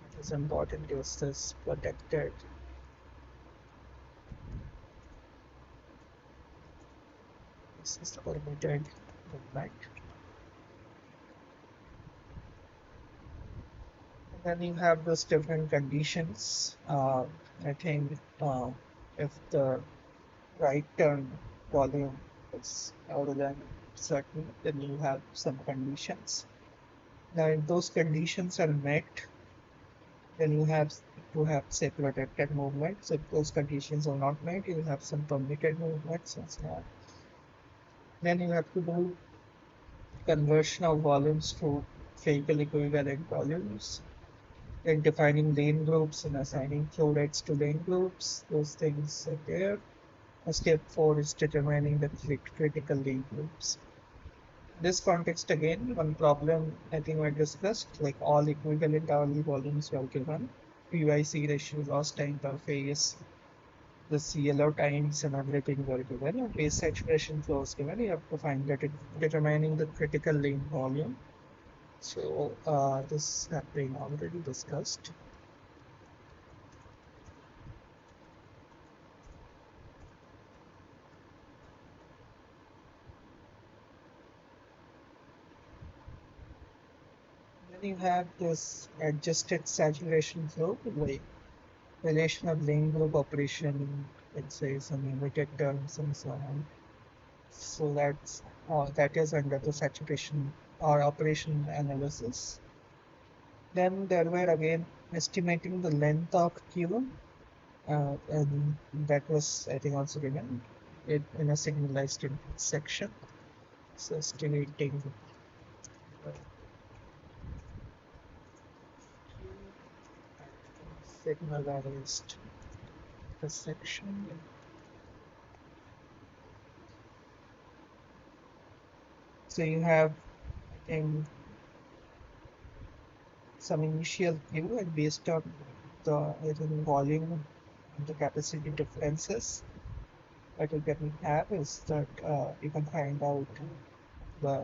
it is important is this protected versus permitted movement. And then you have those different conditions. I think if the right turn volume is other than certain, then you have some conditions. Now, if those conditions are met, then you have to have say protected movements. If those conditions are not met, you have some permitted movements and so on. Then you have to do conversion of volumes to vehicle equivalent volumes, then defining lane groups and assigning flow rates to lane groups. Those things are there. Step 4 is determining the critical lane groups. This context again, one problem I think we discussed, like all equivalent hourly volumes were given, PYC ratio, lost time per phase, the CLO times and everything were given, and base saturation flow is given. You have to find that determining the critical lane volume. So this has been already discussed. Then you have this adjusted saturation flow, like relation of lane group operation, let's say some limited terms and so on. So that is under the saturation or operation analysis. Then there were again estimating the length of queue, and that was I think also given in a signalized section. So estimating the signalized section. So you have I think some initial queue, and based on the I think volume and the capacity differences that you can have is that you can find out the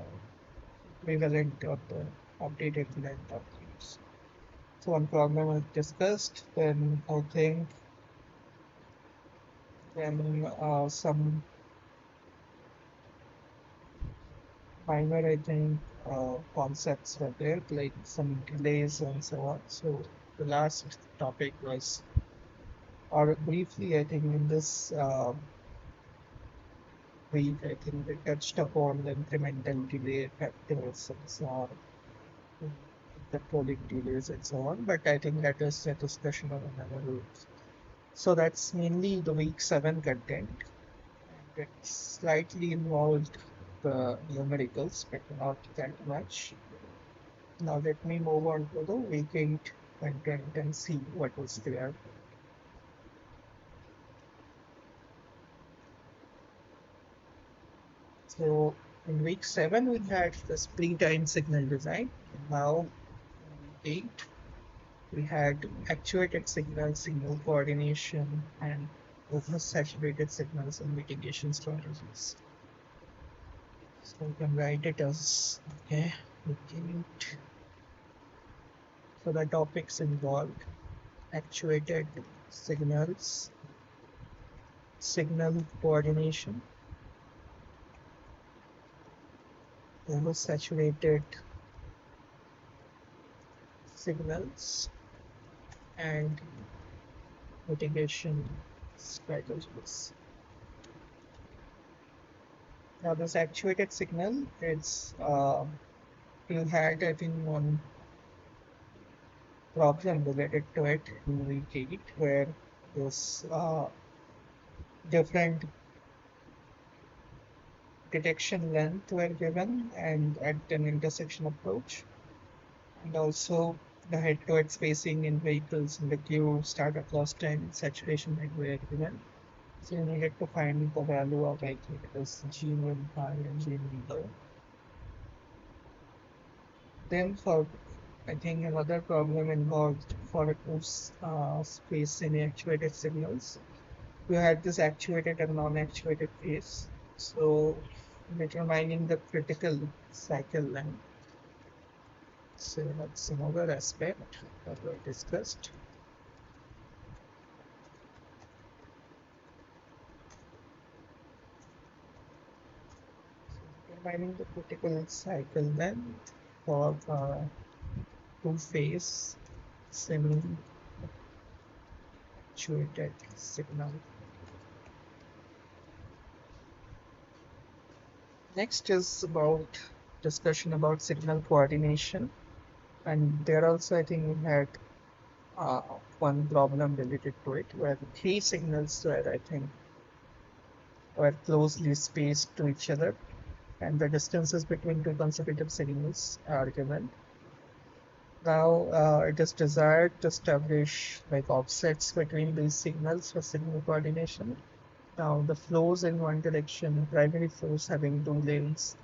equivalent of the updated length of queues. So one problem is discussed, then I think then some minor I think concepts were there, like some delays and so on. So the last topic was, or briefly I think in this week I think we touched upon the incremental delay factors and so on. the polling delays and so on, but I think that is a discussion on another route. So that's mainly the week 7 content. And it slightly involved the numericals, but not that much. Now let me move on to the week 8 content and see what was there. So in week 7 we had the pre-time signal design. Now in week 8 we had actuated signals, signal coordination, and oversaturated signals and mitigation strategies. So you can write it as okay. So the topics involved actuated signals, signal coordination, oversaturated signals, and mitigation strategies. Now this actuated signal, it's you had I think one problem related to it in week 8 where this different detection length were given and at an intersection approach, and also the head-to-head spacing in vehicles in the queue, startup loss time, saturation rate were given. So you needed to find the value of I think it is G1 high and G1 low. Then for I think another problem involved for space in actuated signals. You had this actuated and non-actuated phase. So determining the critical cycle length. So that's another aspect that we discussed. So determining the critical cycle length for two-phase semi-actuated signal. Next is about discussion about signal coordination, and there also I think we had uh, one problem related to it where three signals were I think were closely spaced to each other, and the distances between two consecutive signals are given. Now it is desired to establish like offsets between these signals for signal coordination. Now the flows in one direction, primary flows having two lanes,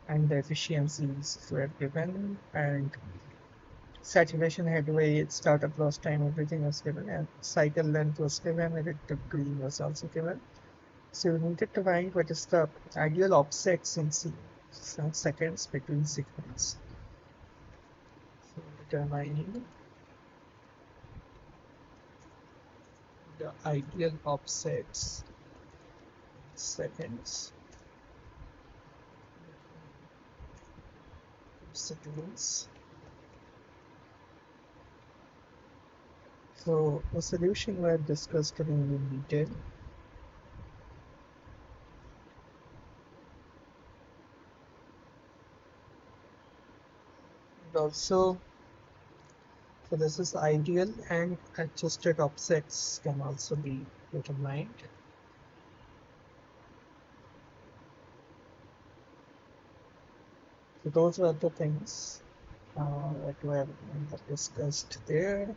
and the efficiencies were given, and saturation headway, startup loss time, everything was given, and cycle length was given, and electric green was also given. So we needed to find what is the ideal offsets in seconds between signals. So determining the ideal offsets seconds signals. So the solution were discussed in detail. And also, so this is ideal, and adjusted offsets can also be determined. So those were the things that were discussed there.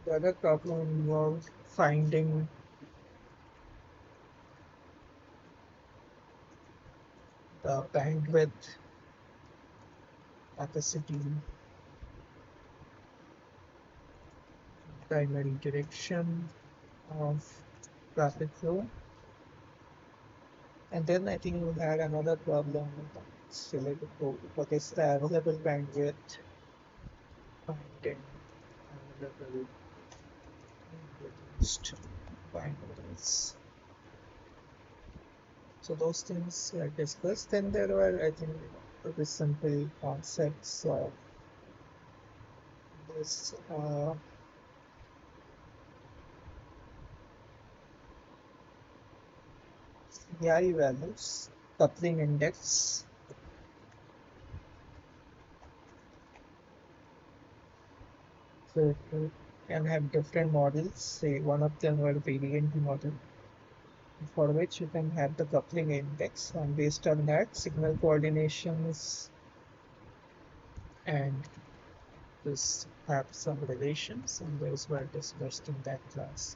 The other problem involved finding the bandwidth, capacity, primary direction of traffic flow. And then I think we had another problem related to what is the available bandwidth, finding available reduced bandwidths. So those things were discussed, and there were, I think, pretty simple concepts of this AI values, coupling index. So you can have different models. Say one of them were variant model, for which you can have the coupling index, and based on that, signal coordinations and this have some relations, and those were discussed in that class.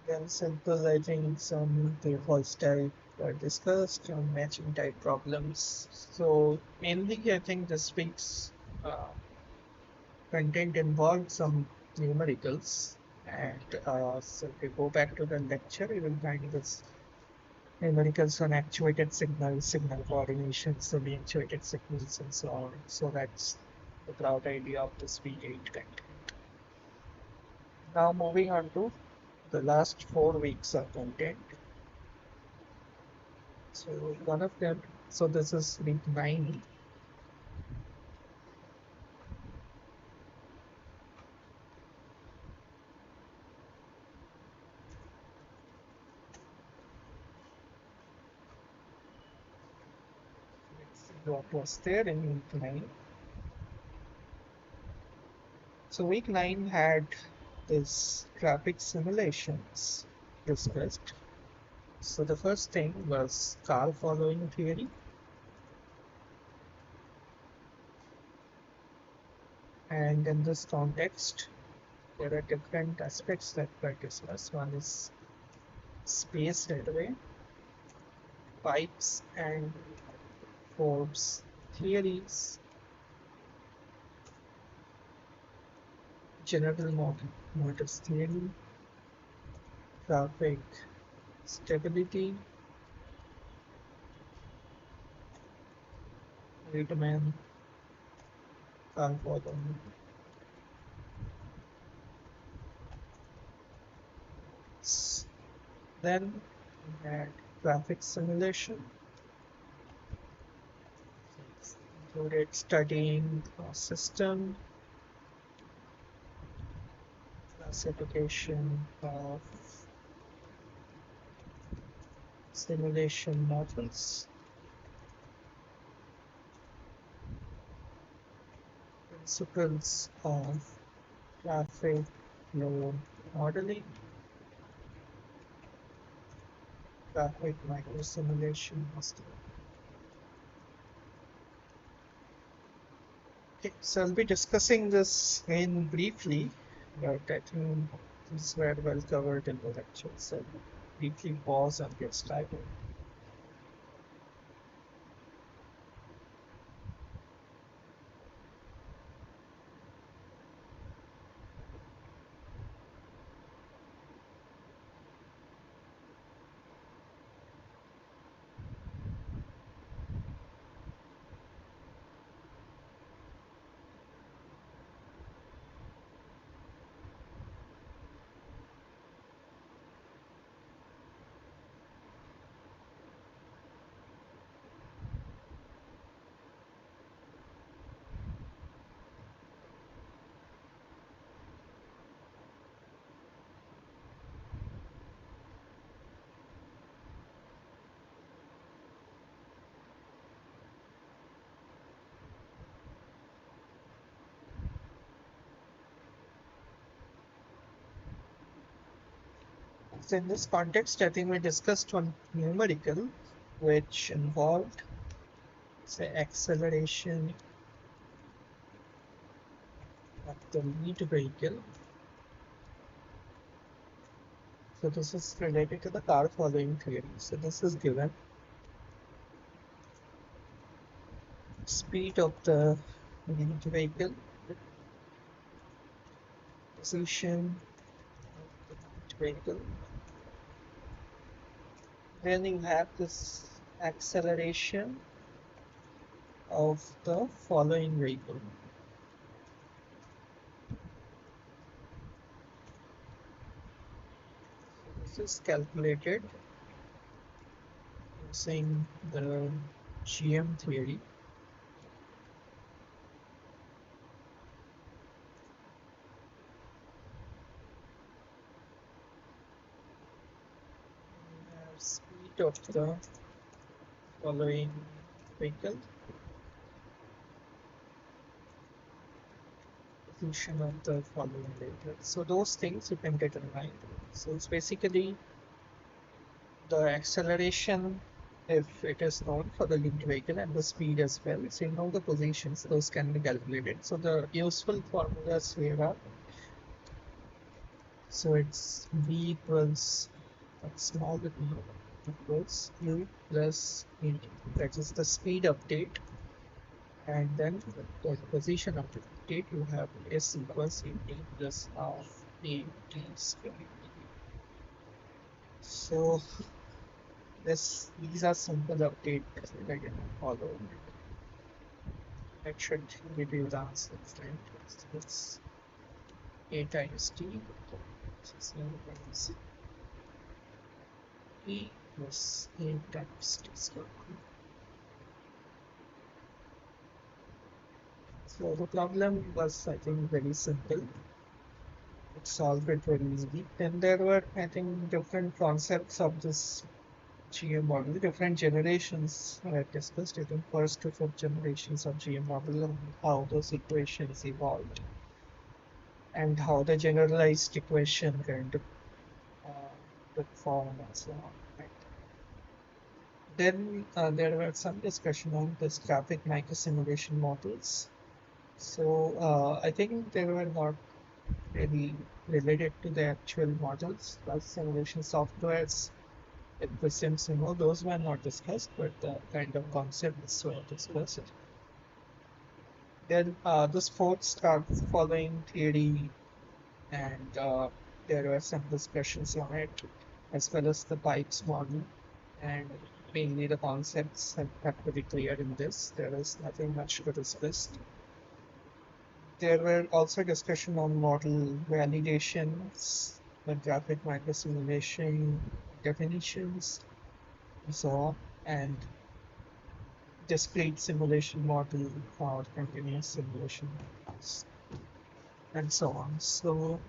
Then simple, I think some default type were discussed on matching type problems. So mainly, I think this week's uh, content involved some numericals. And so if you go back to the lecture, you will find this numericals on actuated signals, signal coordination, semi-actuated signals, and so on. So that's the broad idea of this V8 content. Now moving on to the last 4 weeks of content. So one of them, so this is week 9. Let's see what was there in week 9. So week 9 had this traffic simulations discussed. So the first thing was car following theory. And in this context, there are different aspects that were discussed. One is space headway, pipes and Forbes theories, general motors theory, traffic stability, Reitman, car following. Then we had traffic simulation. It's included studying a system, classification of simulation models, principles of traffic flow modeling, traffic microsimulation master. Okay, so I'll be discussing this in briefly, but I think these were well covered in the lecture. So briefly pause and get started. So in this context, I think we discussed one numerical, which involved, say, acceleration of the lead vehicle. So this is related to the car following theory. So this is given. Speed of the lead vehicle, position of the lead vehicle. Then you have this acceleration of the following vehicle. This is calculated using the GM theory. of the following vehicle, position of the following vehicle. So those things you can get in mind. So it's basically the acceleration if it is known for the linked vehicle and the speed as well. So you know the positions, those can be calculated. So the useful formulas here are, so it's v equals small v equals u plus v, that is the speed update, and then the position update you have s equals ut plus half a t square. So these are simple updates that I can follow. That should give you the answers, right? So it's a times t, so times e plus a times t square. So the problem was, I think, very simple. It solved it very easily. Then there were, I think, different concepts of this GM model, different generations were discussed. I think first to fifth generations of GM model and how those equations evolved and how the generalized equation kind of took form and so on. Right? Then there were some discussion on this graphic microsimulation models. So I think they were not really related to the actual models, plus simulation softwares, the Sims, those were not discussed, but the kind of concepts were discussed. Then the sports starts following theory, and there were some discussions on it, as well as the pipes model, and mainly the concepts have to be clear in this. There is nothing much to discuss. There were also discussion on model validations, the graphic microsimulation definitions, and so on, and discrete simulation model or continuous simulation models, and so on. So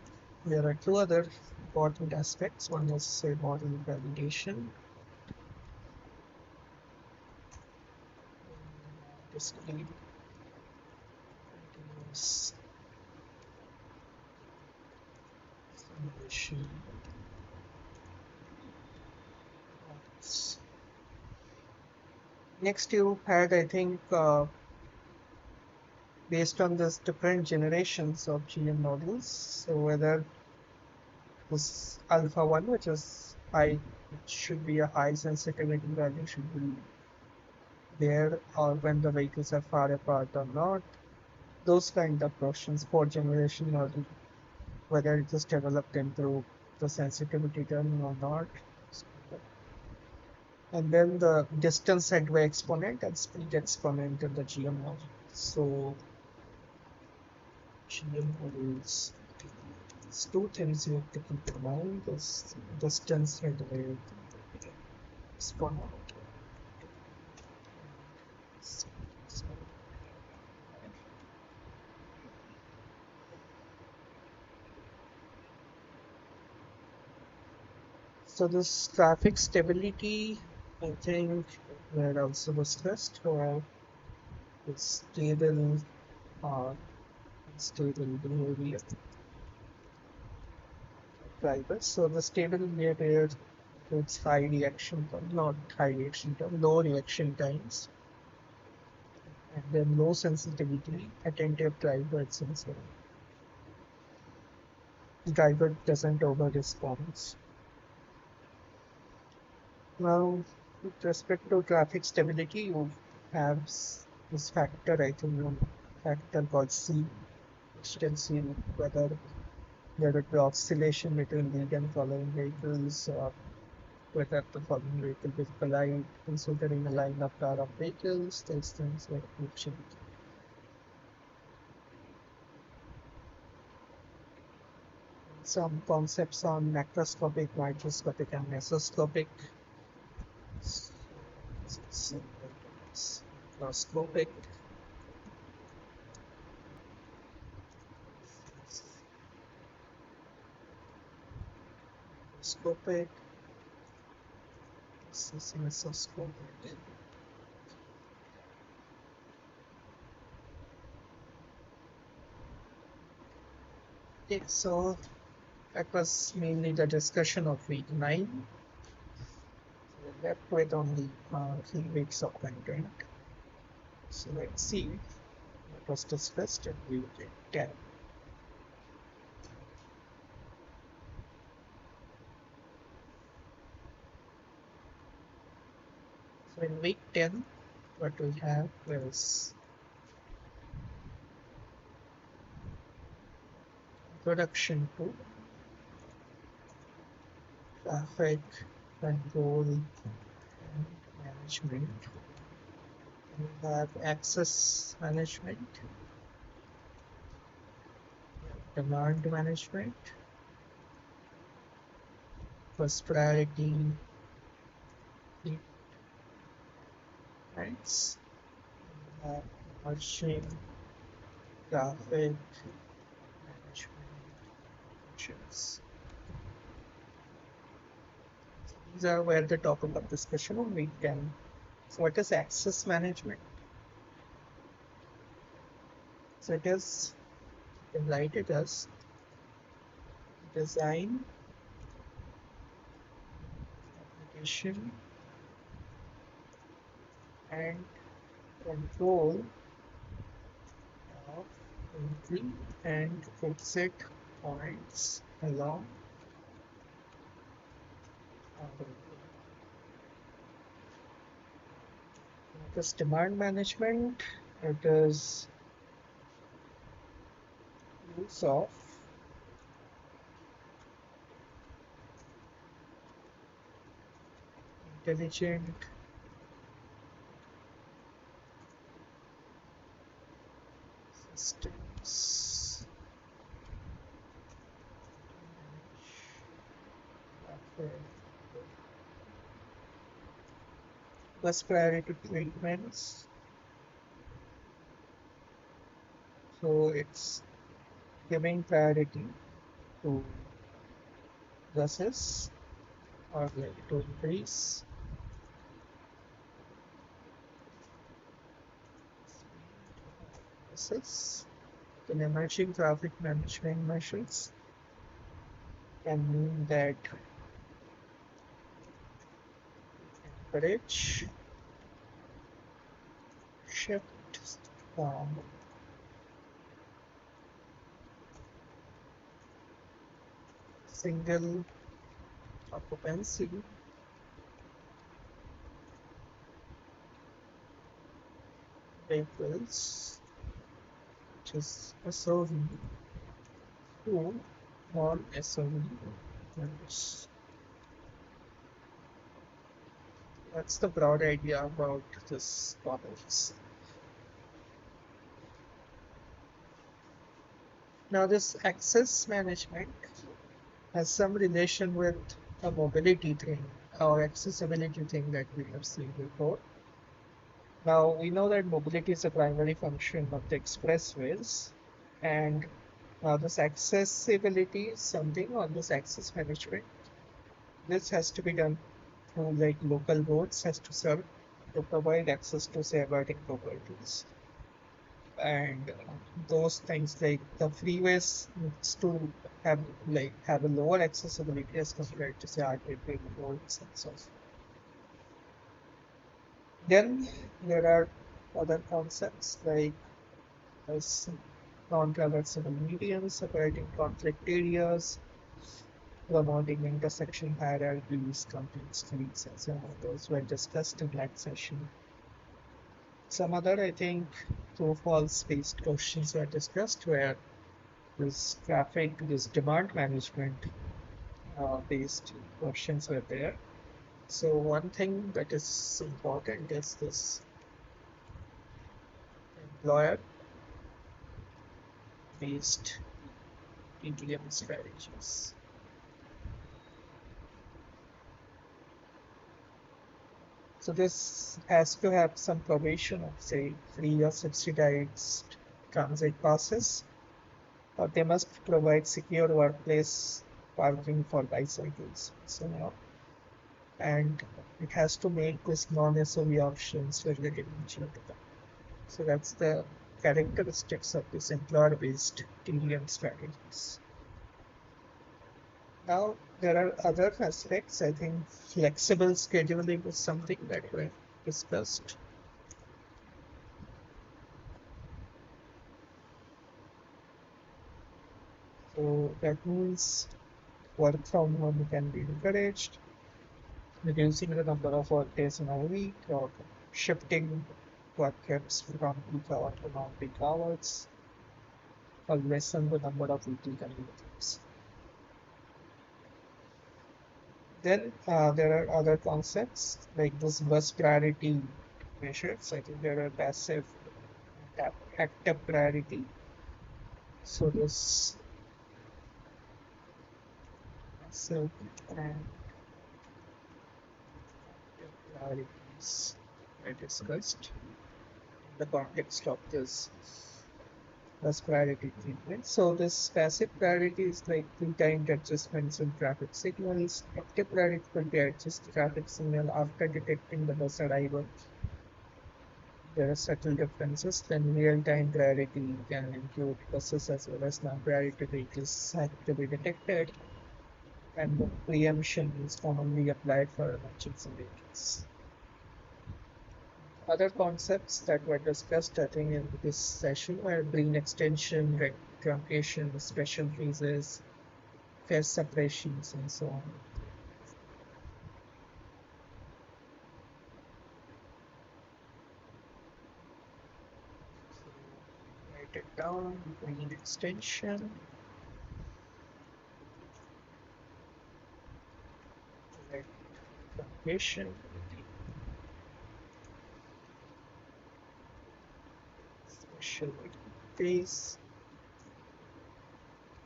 there are two other important aspects. One is say model validation, discrete continuous simulation models. Next you had, I think, based on this different generations of GM models, so whether this alpha 1, which is high, it should be a high sensitivity value, should be there, or when the vehicles are far apart or not. Those kind of questions for generation model, whether it is developed into the sensitivity term or not. And then the distance headway exponent and speed exponent in the GM model. So GM models, these two things you have to keep in mind: is distance headway exponent. So this traffic stability, I think, were also discussed, where it's stable uh, stable behavior drivers. So the stable behavior includes high reaction time, not high reaction time, low reaction times, and then low sensitivity, attentive drivers, and so on. Driver doesn't over response. Now, with respect to traffic stability, you have this factor, I think, one factor called C, which tells you whether there would be oscillation between lead and following vehicles, or whether the following vehicle will collide, considering a line of car of vehicles, those things like friction. Some concepts on macroscopic, microscopic, and mesoscopic. Macroscopic, scopic, This is in a source code. Okay, so that was mainly the discussion of week 9. We're left with only 3 weeks of content. So let's see what was discussed in week 10. So in week 10, what we have is introduction to traffic control and management. We have access management, demand management, first priority rights, we have emerging traffic management functions. These are where the topic of discussion on week 10. So what is access management? So it is, you can write it as design, application, and control of entry and exit points along our road. It is demand management. It is use of intelligent systems to manage first priority treatments. So it's giving priority to buses or like to increase buses. In emerging traffic management measures can mean that encourage shift from single occupancy vehicles, which is SOV, to non-SOV vehicles. That's the broad idea about this topics. Now this access management has some relation with a mobility thing or accessibility thing that we have seen before. Now we know that mobility is a primary function of the expressways, and now this accessibility is something on this access management. This has to be done through like local roads has to serve to provide access to say abutting properties. And those things like the freeways needs to have a lower accessibility as compared to say arterial roads and so forth. Then there are other concepts like as non-traversable mediums, separating conflict areas, promoting intersection hierarchies, complete streets, and some of those were discussed in that session. Some other, I think, true false based questions were discussed where this traffic, this demand management based questions were there. So one thing that is important is this employer based PTM strategies. So this has to have some provision of say free or subsidized transit passes, or they must provide secure workplace parking for bicycles. So now and it has to make this non-SOV options related to each other. So that's the characteristics of this employer-based TDM strategies. Now, there are other aspects. I think flexible scheduling is something that we discussed. So that means work from home can be encouraged, reducing the number of work days in a week, or shifting work caps from peak hour to non-peak hours, or lessen the number of weekly commitments. Then there are other concepts like this bus priority measures. I think there are passive and active priority. So this passive and active priorities I discussed in the context of this bus priority treatment. So this passive priority is like pre-timed adjustments in traffic signals. Active priority can be adjust traffic signal after detecting the bus arrival. There are subtle differences. Then real-time priority can include buses as well as non-priority vehicles have to be detected, and the preemption is commonly applied for emergency vehicles. Other concepts that were discussed, I think, in this session were green extension, red truncation, special freezes, phase separations, and so on. So write it down, green extension, red truncation, special phase,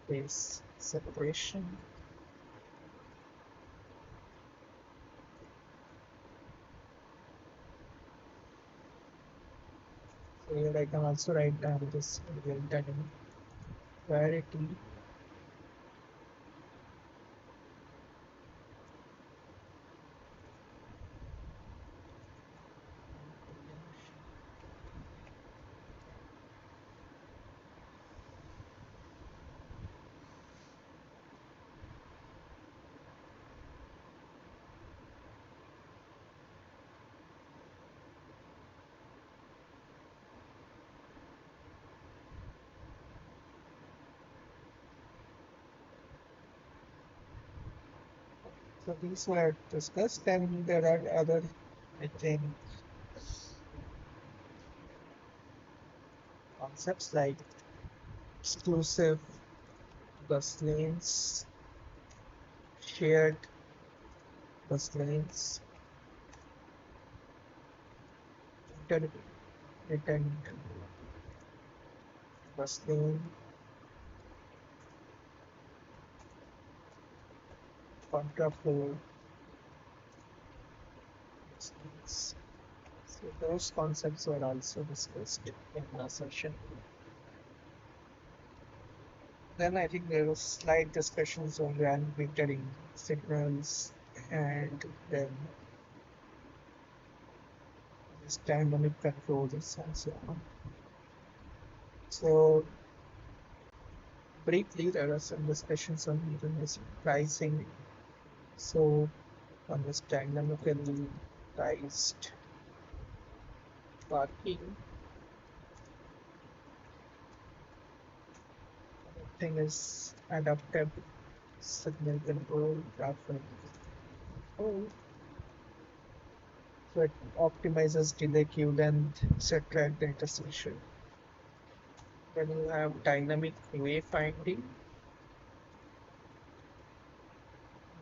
phase separation. So here I can also write down this real time priority. So these were discussed, and there are other, I think, concepts like exclusive bus lanes, shared bus lanes, intermittent bus lane, contraflow bus lanes. So those concepts were also discussed in the session. Then I think there was slight discussions on RAN metering signals, and then this dynamic controls and so on. So briefly, there are some discussions on intermittent pricing. So on this dynamically priced parking, the thing is adaptive signal control, traffic control. So it optimizes delay, queue length, etc. at the intersection. Then you have dynamic wayfinding,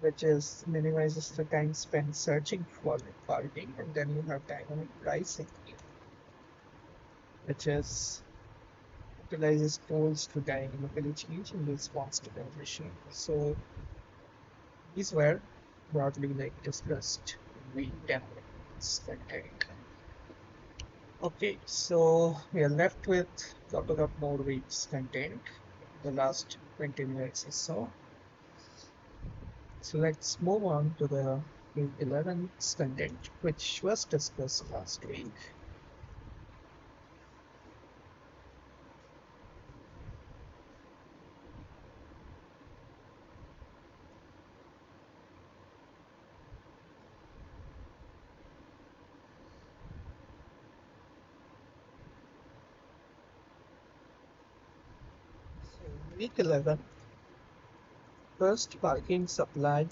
which is minimizes the time spent searching for parking, and then you have dynamic pricing, which is utilizes tools to dynamically change in response to condition. So these were broadly like discussed in week 10 content. Okay, so we are left with a couple of more weeks content, the last 20 minutes or so. So let's move on to the Week 11's content, which was discussed last week. So, week 11, first parking supply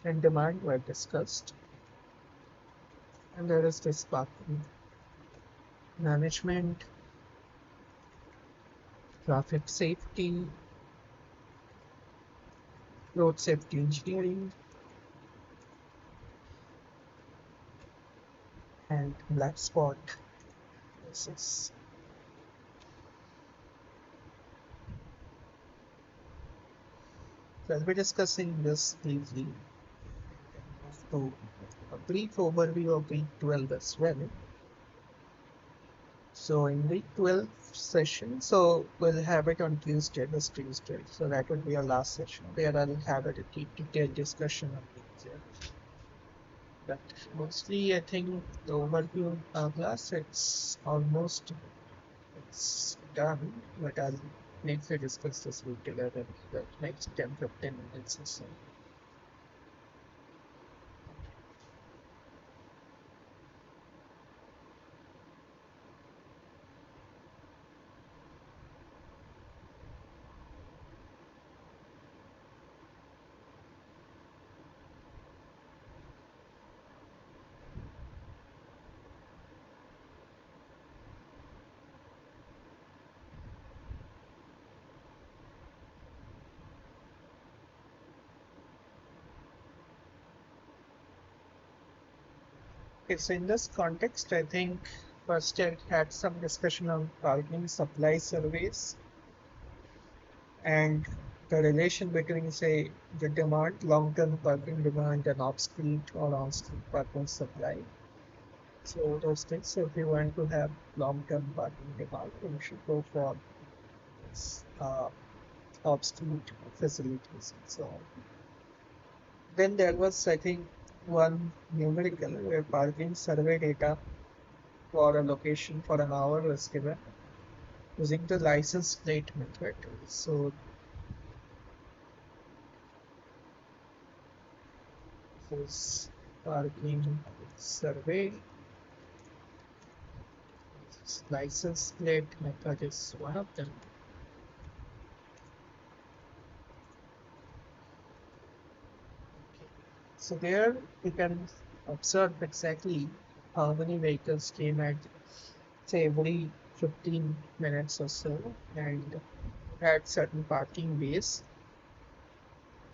and demand were discussed, and there is this parking management, traffic safety, road safety engineering, and black spot analysis. So I'll be discussing this briefly to a brief overview of week 12 as well. So in week 12 session, so we'll have it on Tuesday, this Tuesday. So that would be our last session. There I'll have a detailed discussion on it. But mostly I think the overview class it's almost it's done, but I'll need to discuss this week together the next 10-15 minutes or so. Okay, so in this context, I think first I had some discussion on parking supply surveys and the relation between, say, the demand, long-term parking demand, and off-street or on-street parking supply. So those things, so if you want to have long-term parking demand, you should go for this, off-street facilities and so on. Then there was, I think, one numerical where parking survey data for a location for an hour was given using the license plate method. So this parking survey license plate method is one of them. So there you can observe exactly how many vehicles came at say every 15 minutes or so and had certain parking bays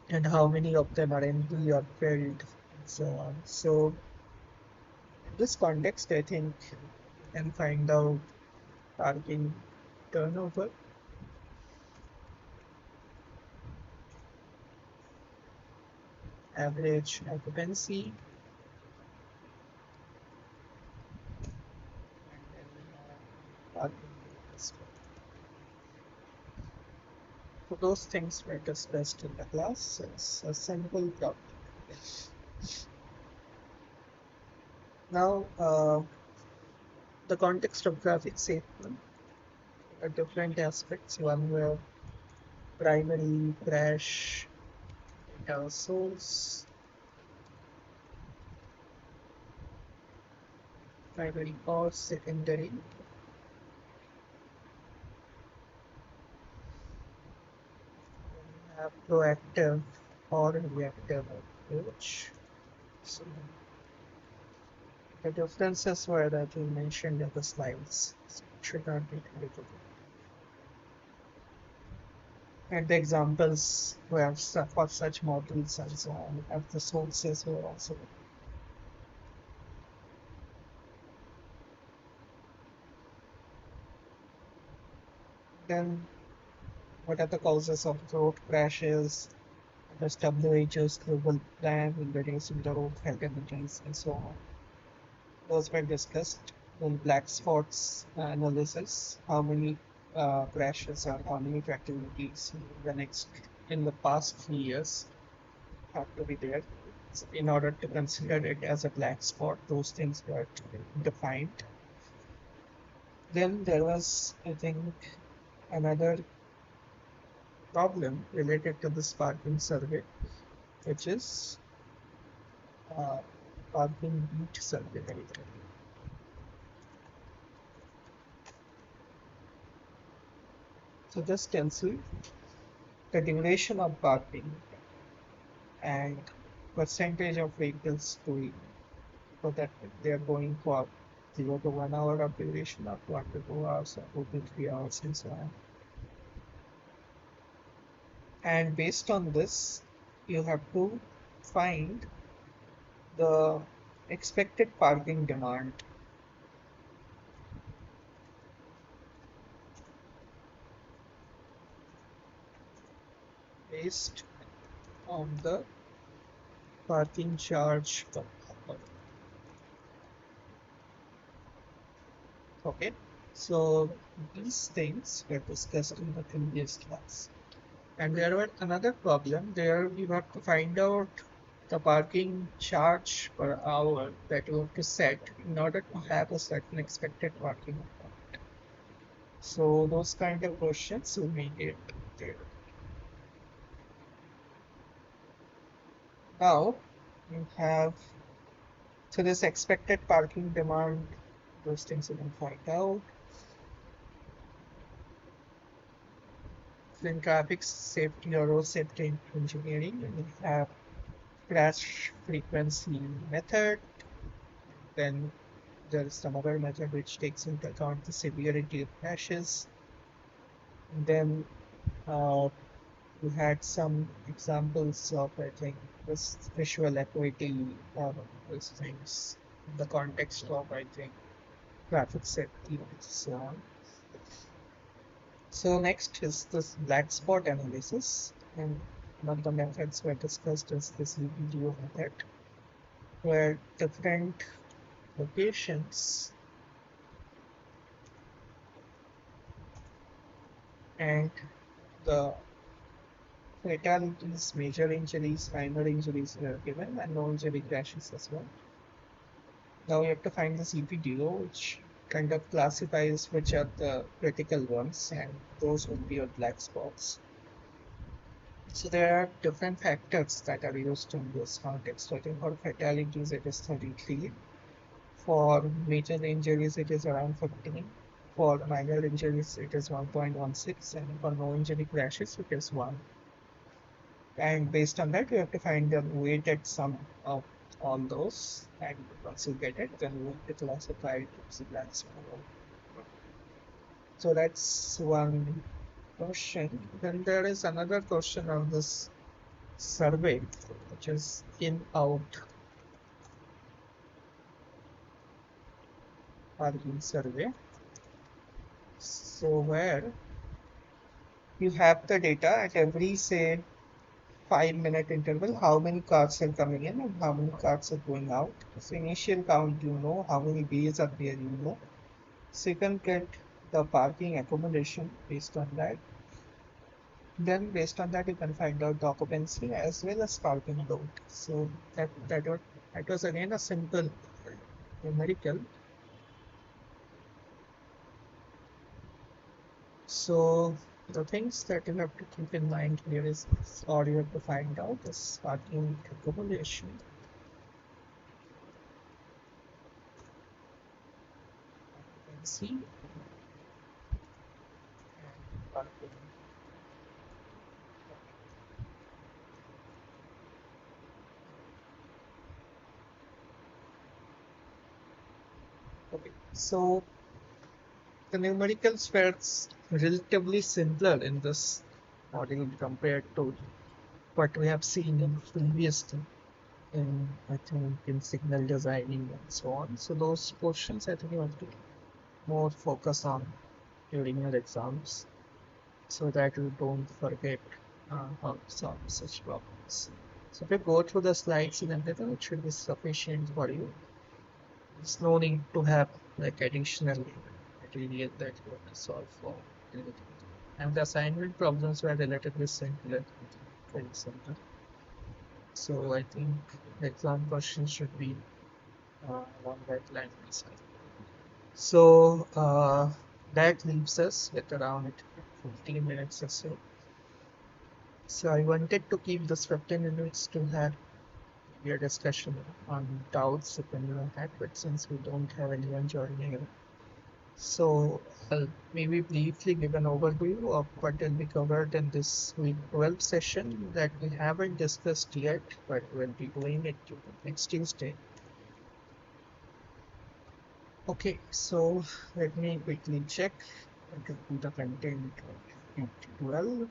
and how many of them are empty or filled and so on. So in this context, I think you can find out parking turnover, average occupancy, and then parking as well. So those things were discussed in the class. It's a simple problem. Now, the context of traffic safety are different aspects. One were primary crash data source, primary cause, secondary, proactive or reactive approach. So the differences were that we mentioned in the slides. So it should not be difficult. And the examples were for such models and so on, as the sources were also. Then, what are the causes of road crashes? Does WHO's global plan in reducing the road fatalities and so on? Those were discussed. Then black spots analysis, how many crashes or how many fatalities in the past 3 years have to be there. in order to consider it as a black spot, those things were defined. Then there was, I think, another problem related to this parking survey, which is uh, parking beat survey. So this tells you the duration of parking and percentage of vehicles doing, so that they are going for 0 to 1 hour of duration, of 1 to 2 hours, or 2 to 3 hours, and so on. And based on this, you have to find the expected parking demand based on the parking charge per hour. Okay, so these things were discussed in the previous class. And there were another problem there. You have to find out the parking charge per hour that you have to set in order to have a certain expected parking amount. So those kind of questions you may get there. Now you have, so this expected parking demand, those things you can find out. Then traffic safety or road safety engineering, you have crash frequency method. Then there is some other method which takes into account the severity of crashes. And then we had some examples of, I think, this visual acuity or these things in the context of, I think, traffic safety and so on. So next is this black spot analysis, and one of the methods were discussed is this video method, where different locations and the fatalities, major injuries, minor injuries were given, and no injury crashes as well. Now we have to find the CPDO, which kind of classifies which are the critical ones, and those will be your black spots. So there are different factors that are used in this context. So I think for fatalities it is 33. For major injuries it is around 15. For minor injuries it is 1.16, and for no injury crashes it is 1. And based on that, you have to find the weighted sum of all those. And once you get it, then you have to classify it as a black spot. So that's one question. Then there is another question of this survey, which is in-out parking survey. So where you have the data at every, say, 5-minute interval, how many cars are coming in and how many cars are going out. So initial count, you know, how many bays are there, you know. So you can get the parking accommodation based on that. Then based on that, you can find out the occupancy as well as parking load. So that was again a simple numerical. So the things that you have to keep in mind here is, or you have to find out, is parking accommodation. Occupancy and parking. Okay, so the numericals were relatively simpler in this module compared to what we have seen in previously in, I think, in signal designing and so on. So those portions I think you have to more focus on during your exams, so that you don't forget how to solve such problems. So if you go through the slides and everything, it should be sufficient for you. There's no need to have like additional material that you have to solve for anything. And the assignment problems were relatively simpler, very simple. So I think the exam questions should be along that line itself. So that leaves us with around 15 minutes or so. So I wanted to keep this 15 minutes to have your discussion on doubts if anyone had, but since we don't have anyone joining in, so I'll maybe briefly give an overview of what will be covered in this week 12 session that we haven't discussed yet, but we'll be doing it next Tuesday. Okay, so let me quickly check to put the content of week 12.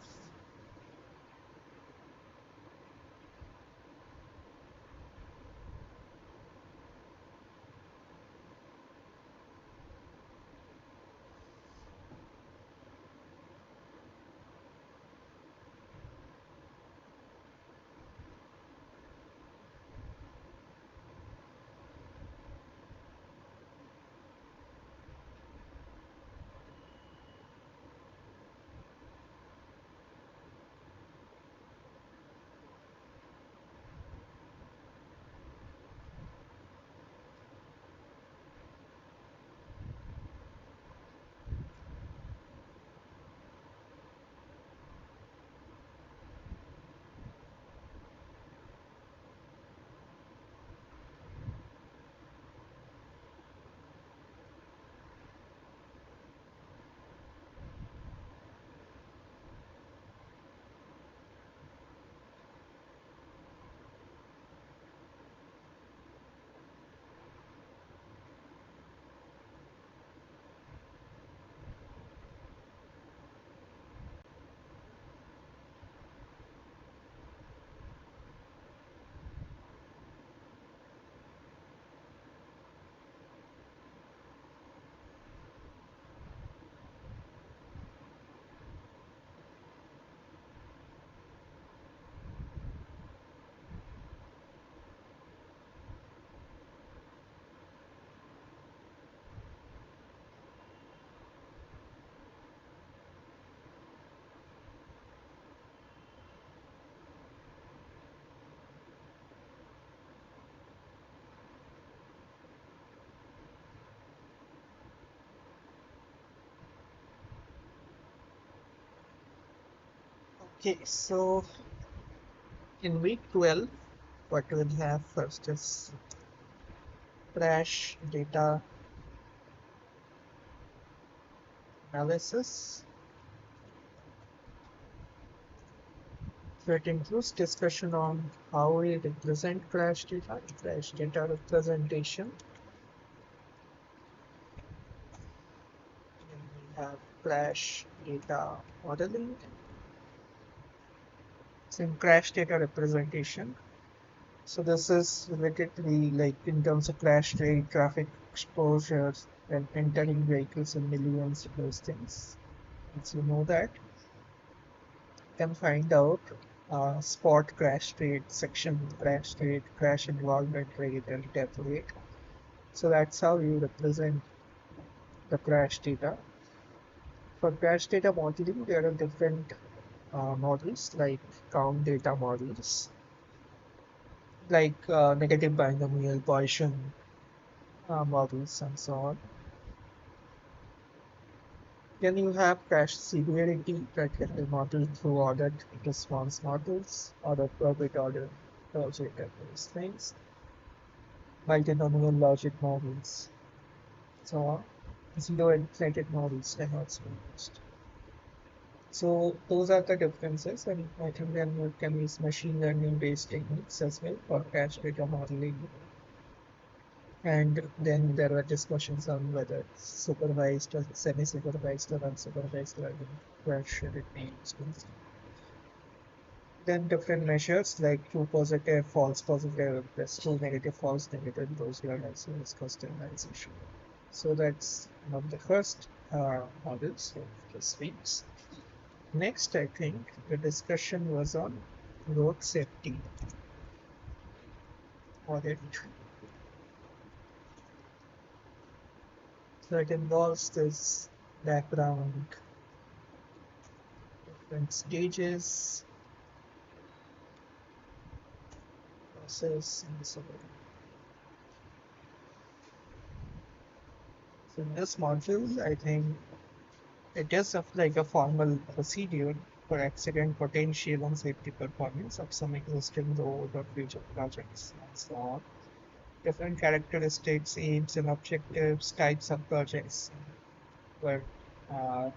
Okay, so in week 12, what we'll have first is crash data analysis. So it includes discussion on how we represent crash data representation. Then we have crash data modeling. It's in crash data representation. So this is related to the like in terms of crash rate, traffic exposures, and entering vehicles in millions, those things. Once you know that, you can find out spot crash rate, section crash rate, crash involvement rate, and death rate. So that's how you represent the crash data. For crash data modeling, there are different models like count data models, like negative binomial Bayesian models, and so on. Then you have crash severity that can be modeled through ordered response models, ordered per bit order logic, and those things, multinomial logic models, so on. Zero-inflated models can also be used. So those are the differences, and I think then you can use machine learning based techniques as well for crash data modeling. And then there were discussions on whether it's supervised or semi-supervised or unsupervised learning, where should it be used. Then different measures like true positive, false positive, plus true negative, false negative, those were also discussed in that session. So that's one of the first models of this week's. Next, I think the discussion was on road safety audit. So it involves this background, different stages, process, and so on. So in this module, I think it is like a formal procedure for accident potential and safety performance of some existing road or future projects and so on. Different characteristics, aims, and objectives, types of projects were uh,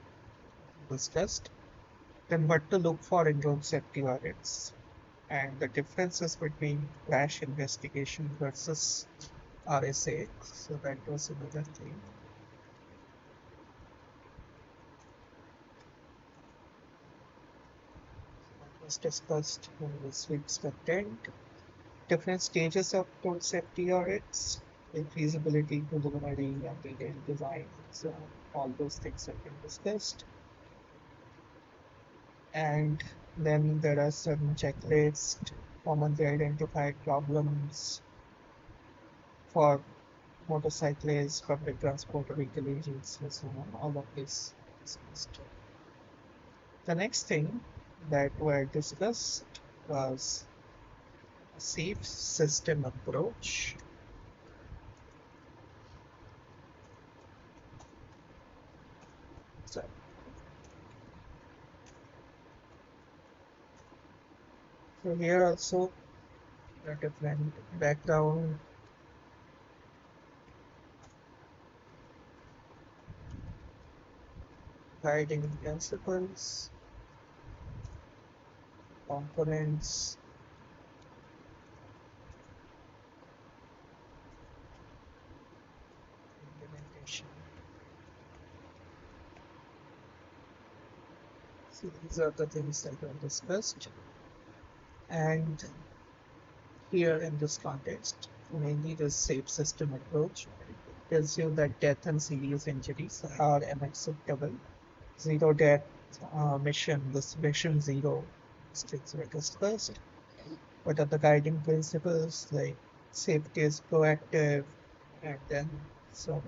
discussed. Then what to look for in road safety audits and the differences between crash investigation versus RSA. So that was another thing. That was discussed in this week's content. Different stages of road safety audits, like feasibility, preliminary, and detailed design. So all those things have been discussed. And then there are some checklists, commonly identified problems for motorcyclists, public transport vehicle agents, and so on. All of this is discussed. The next thing that were discussed was a safe system approach. So, so here also a different background, guiding principles, components, implementation. So these are the things that were discussed. And here in this context, mainly the safe system approach tells you that death and serious injuries are unacceptable. Zero death mission, this mission zero things were discussed. What are the guiding principles? Like safety is proactive, and then so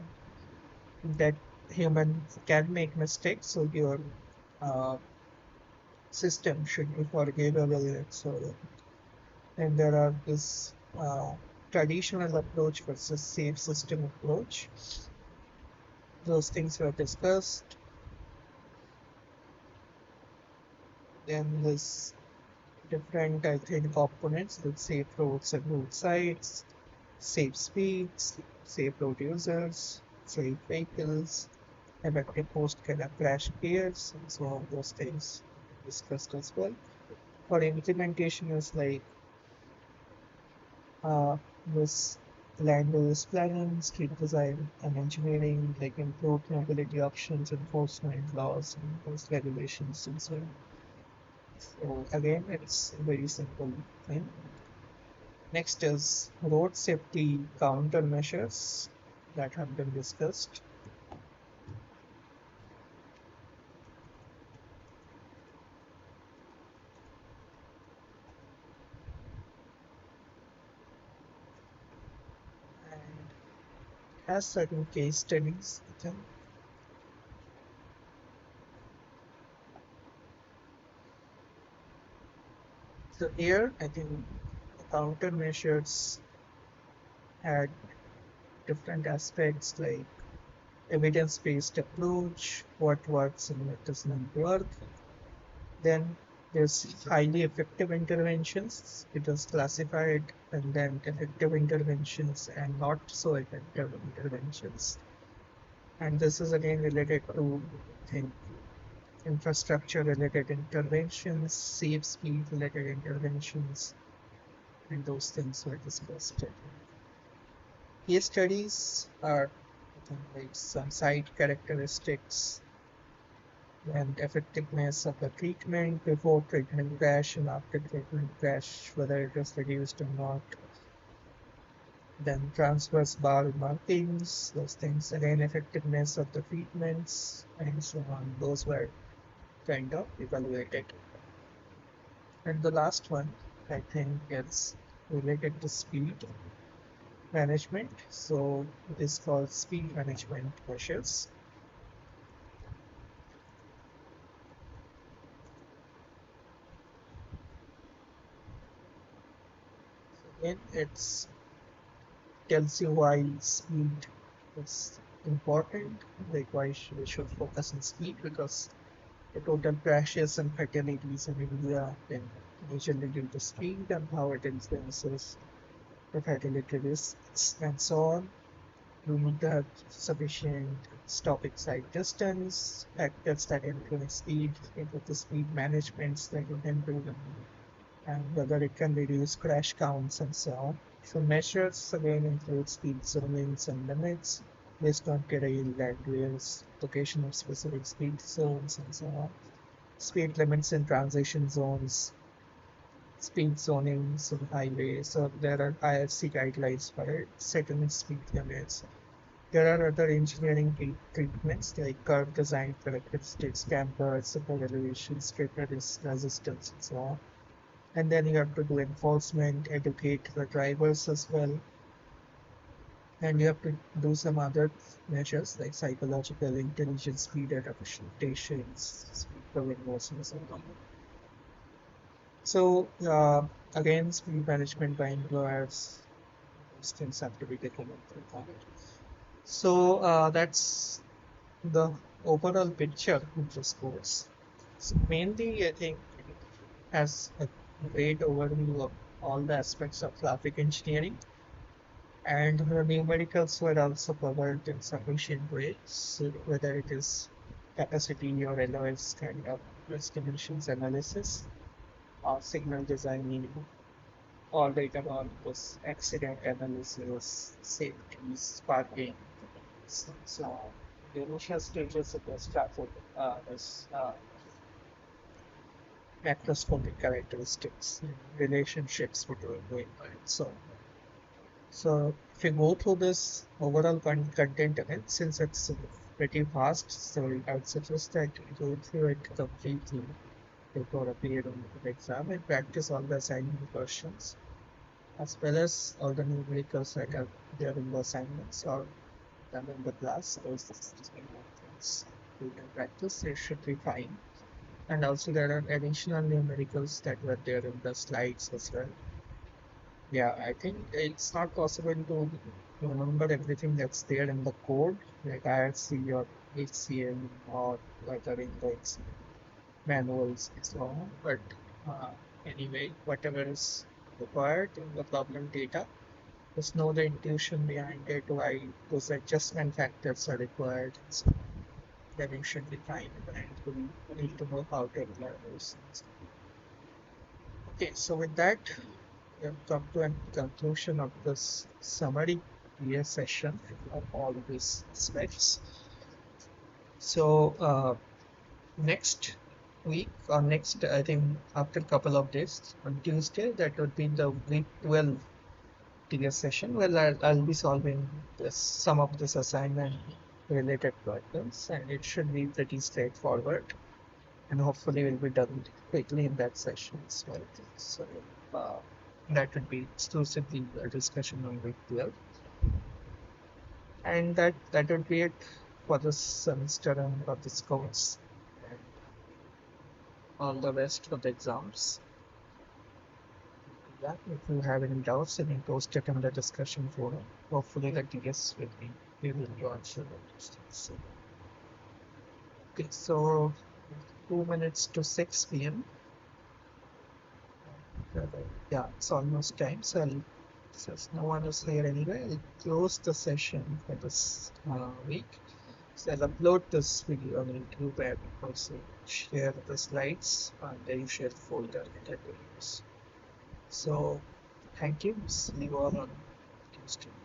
that humans can make mistakes, so your uh, system should be forgivable. And so, and there are this traditional approach versus safe system approach. Those things were discussed. Then this different, I think, components like safe roads and roadsides, safe speeds, safe road users, safe vehicles, effective post-crash gears, and so on those things discussed as well. For implementation is like uh, this land use planning, street design, and engineering, like improved mobility options, enforcement laws, and those regulations and so on. So again, it's a very simple thing. Next is road safety countermeasures that have been discussed. And has certain case studies. So here, I think the countermeasures had different aspects like evidence-based approach, what works and what does not work. Then there's highly effective interventions. It is classified, and then effective interventions and not so effective interventions. And this is again related to, I think, infrastructure related interventions, safe speed related interventions, and those things were discussed. Case studies are, I think, like some site characteristics and effectiveness of the treatment before treatment crash and after treatment crash, whether it was reduced or not. Then transverse bar markings, those things, again, effectiveness of the treatments, and so on. Those were kind of evaluated. And the last one, I think, is related to speed management. So it is called speed management measures. So again, it's tells you why speed is important, like why we should focus on speed, because the total crashes and fatalities in India have been majorly due to speed and how it influences the fatality risks and so on. You need to have sufficient stopping sight distance, factors that influence speed, into the speed managements that you can do, and whether it can reduce crash counts and so on. So measures again include speed zonings and limits based on terrain, land layers, location of specific speed zones, and so on. Speed limits in transition zones, speed zonings on highways. So there are IFC guidelines for it, setting speed limits. There are other engineering treatments like curve design, characteristics, dampers, super elevation, straight resistance, and so on. And then you have to do enforcement, educate the drivers as well. And you have to do some other measures like psychological intelligence, speed adaptations, speed governance, and so on. So again, speed management by employers, those things have to be taken into account. So that's the overall picture of this course. So mainly, I think, has a great overview of all the aspects of traffic engineering, and the numericals were also covered in sufficient ways, so whether it is capacity or LOS kind of risk emissions analysis, or signal designing, all data on this accident analysis, safety, parking. So the initial stages of this traffic, this macroscopic characteristics, relationships between movement. So if you go through this overall content again, since it's pretty fast, so I would suggest that you go through it completely before appearing in the exam and practice all the assignment questions, as well as all the numericals that are there in the assignments or done in the class. Those things you can practice, it should be fine. And also there are additional numericals that were there in the slides as well. Yeah, I think it's not possible to remember everything that's there in the code, like IRC or HCM or other index manuals and so on. But uh, anyway, whatever is required in the problem data, just know the intuition behind it, why those adjustment factors are required. So then you should be fine, and you need to know how to apply those things. Okay, so with that, we have come to a conclusion of this summary session of all these aspects. So next week or next, I think after a couple of days on Tuesday, that would be the week 12 TS session where I'll be solving some of this assignment related problems, and it should be pretty straightforward, and hopefully will be done quickly in that session as well. So uh, that would be exclusively a discussion on week 12. And that would be it for this semester and for this course. And all the best for the exams. Yeah, if you have any doubts, you can post it in the discussion forum. Hopefully the TS will be able to answer those things. Okay, so 2 minutes to 6 p.m. Yeah, it's almost time. So since no one is here anyway, I'll close the session for this week. So I'll upload this video on YouTube and also share the slides on the usual folder that we use. So thank you. See you all on Tuesday.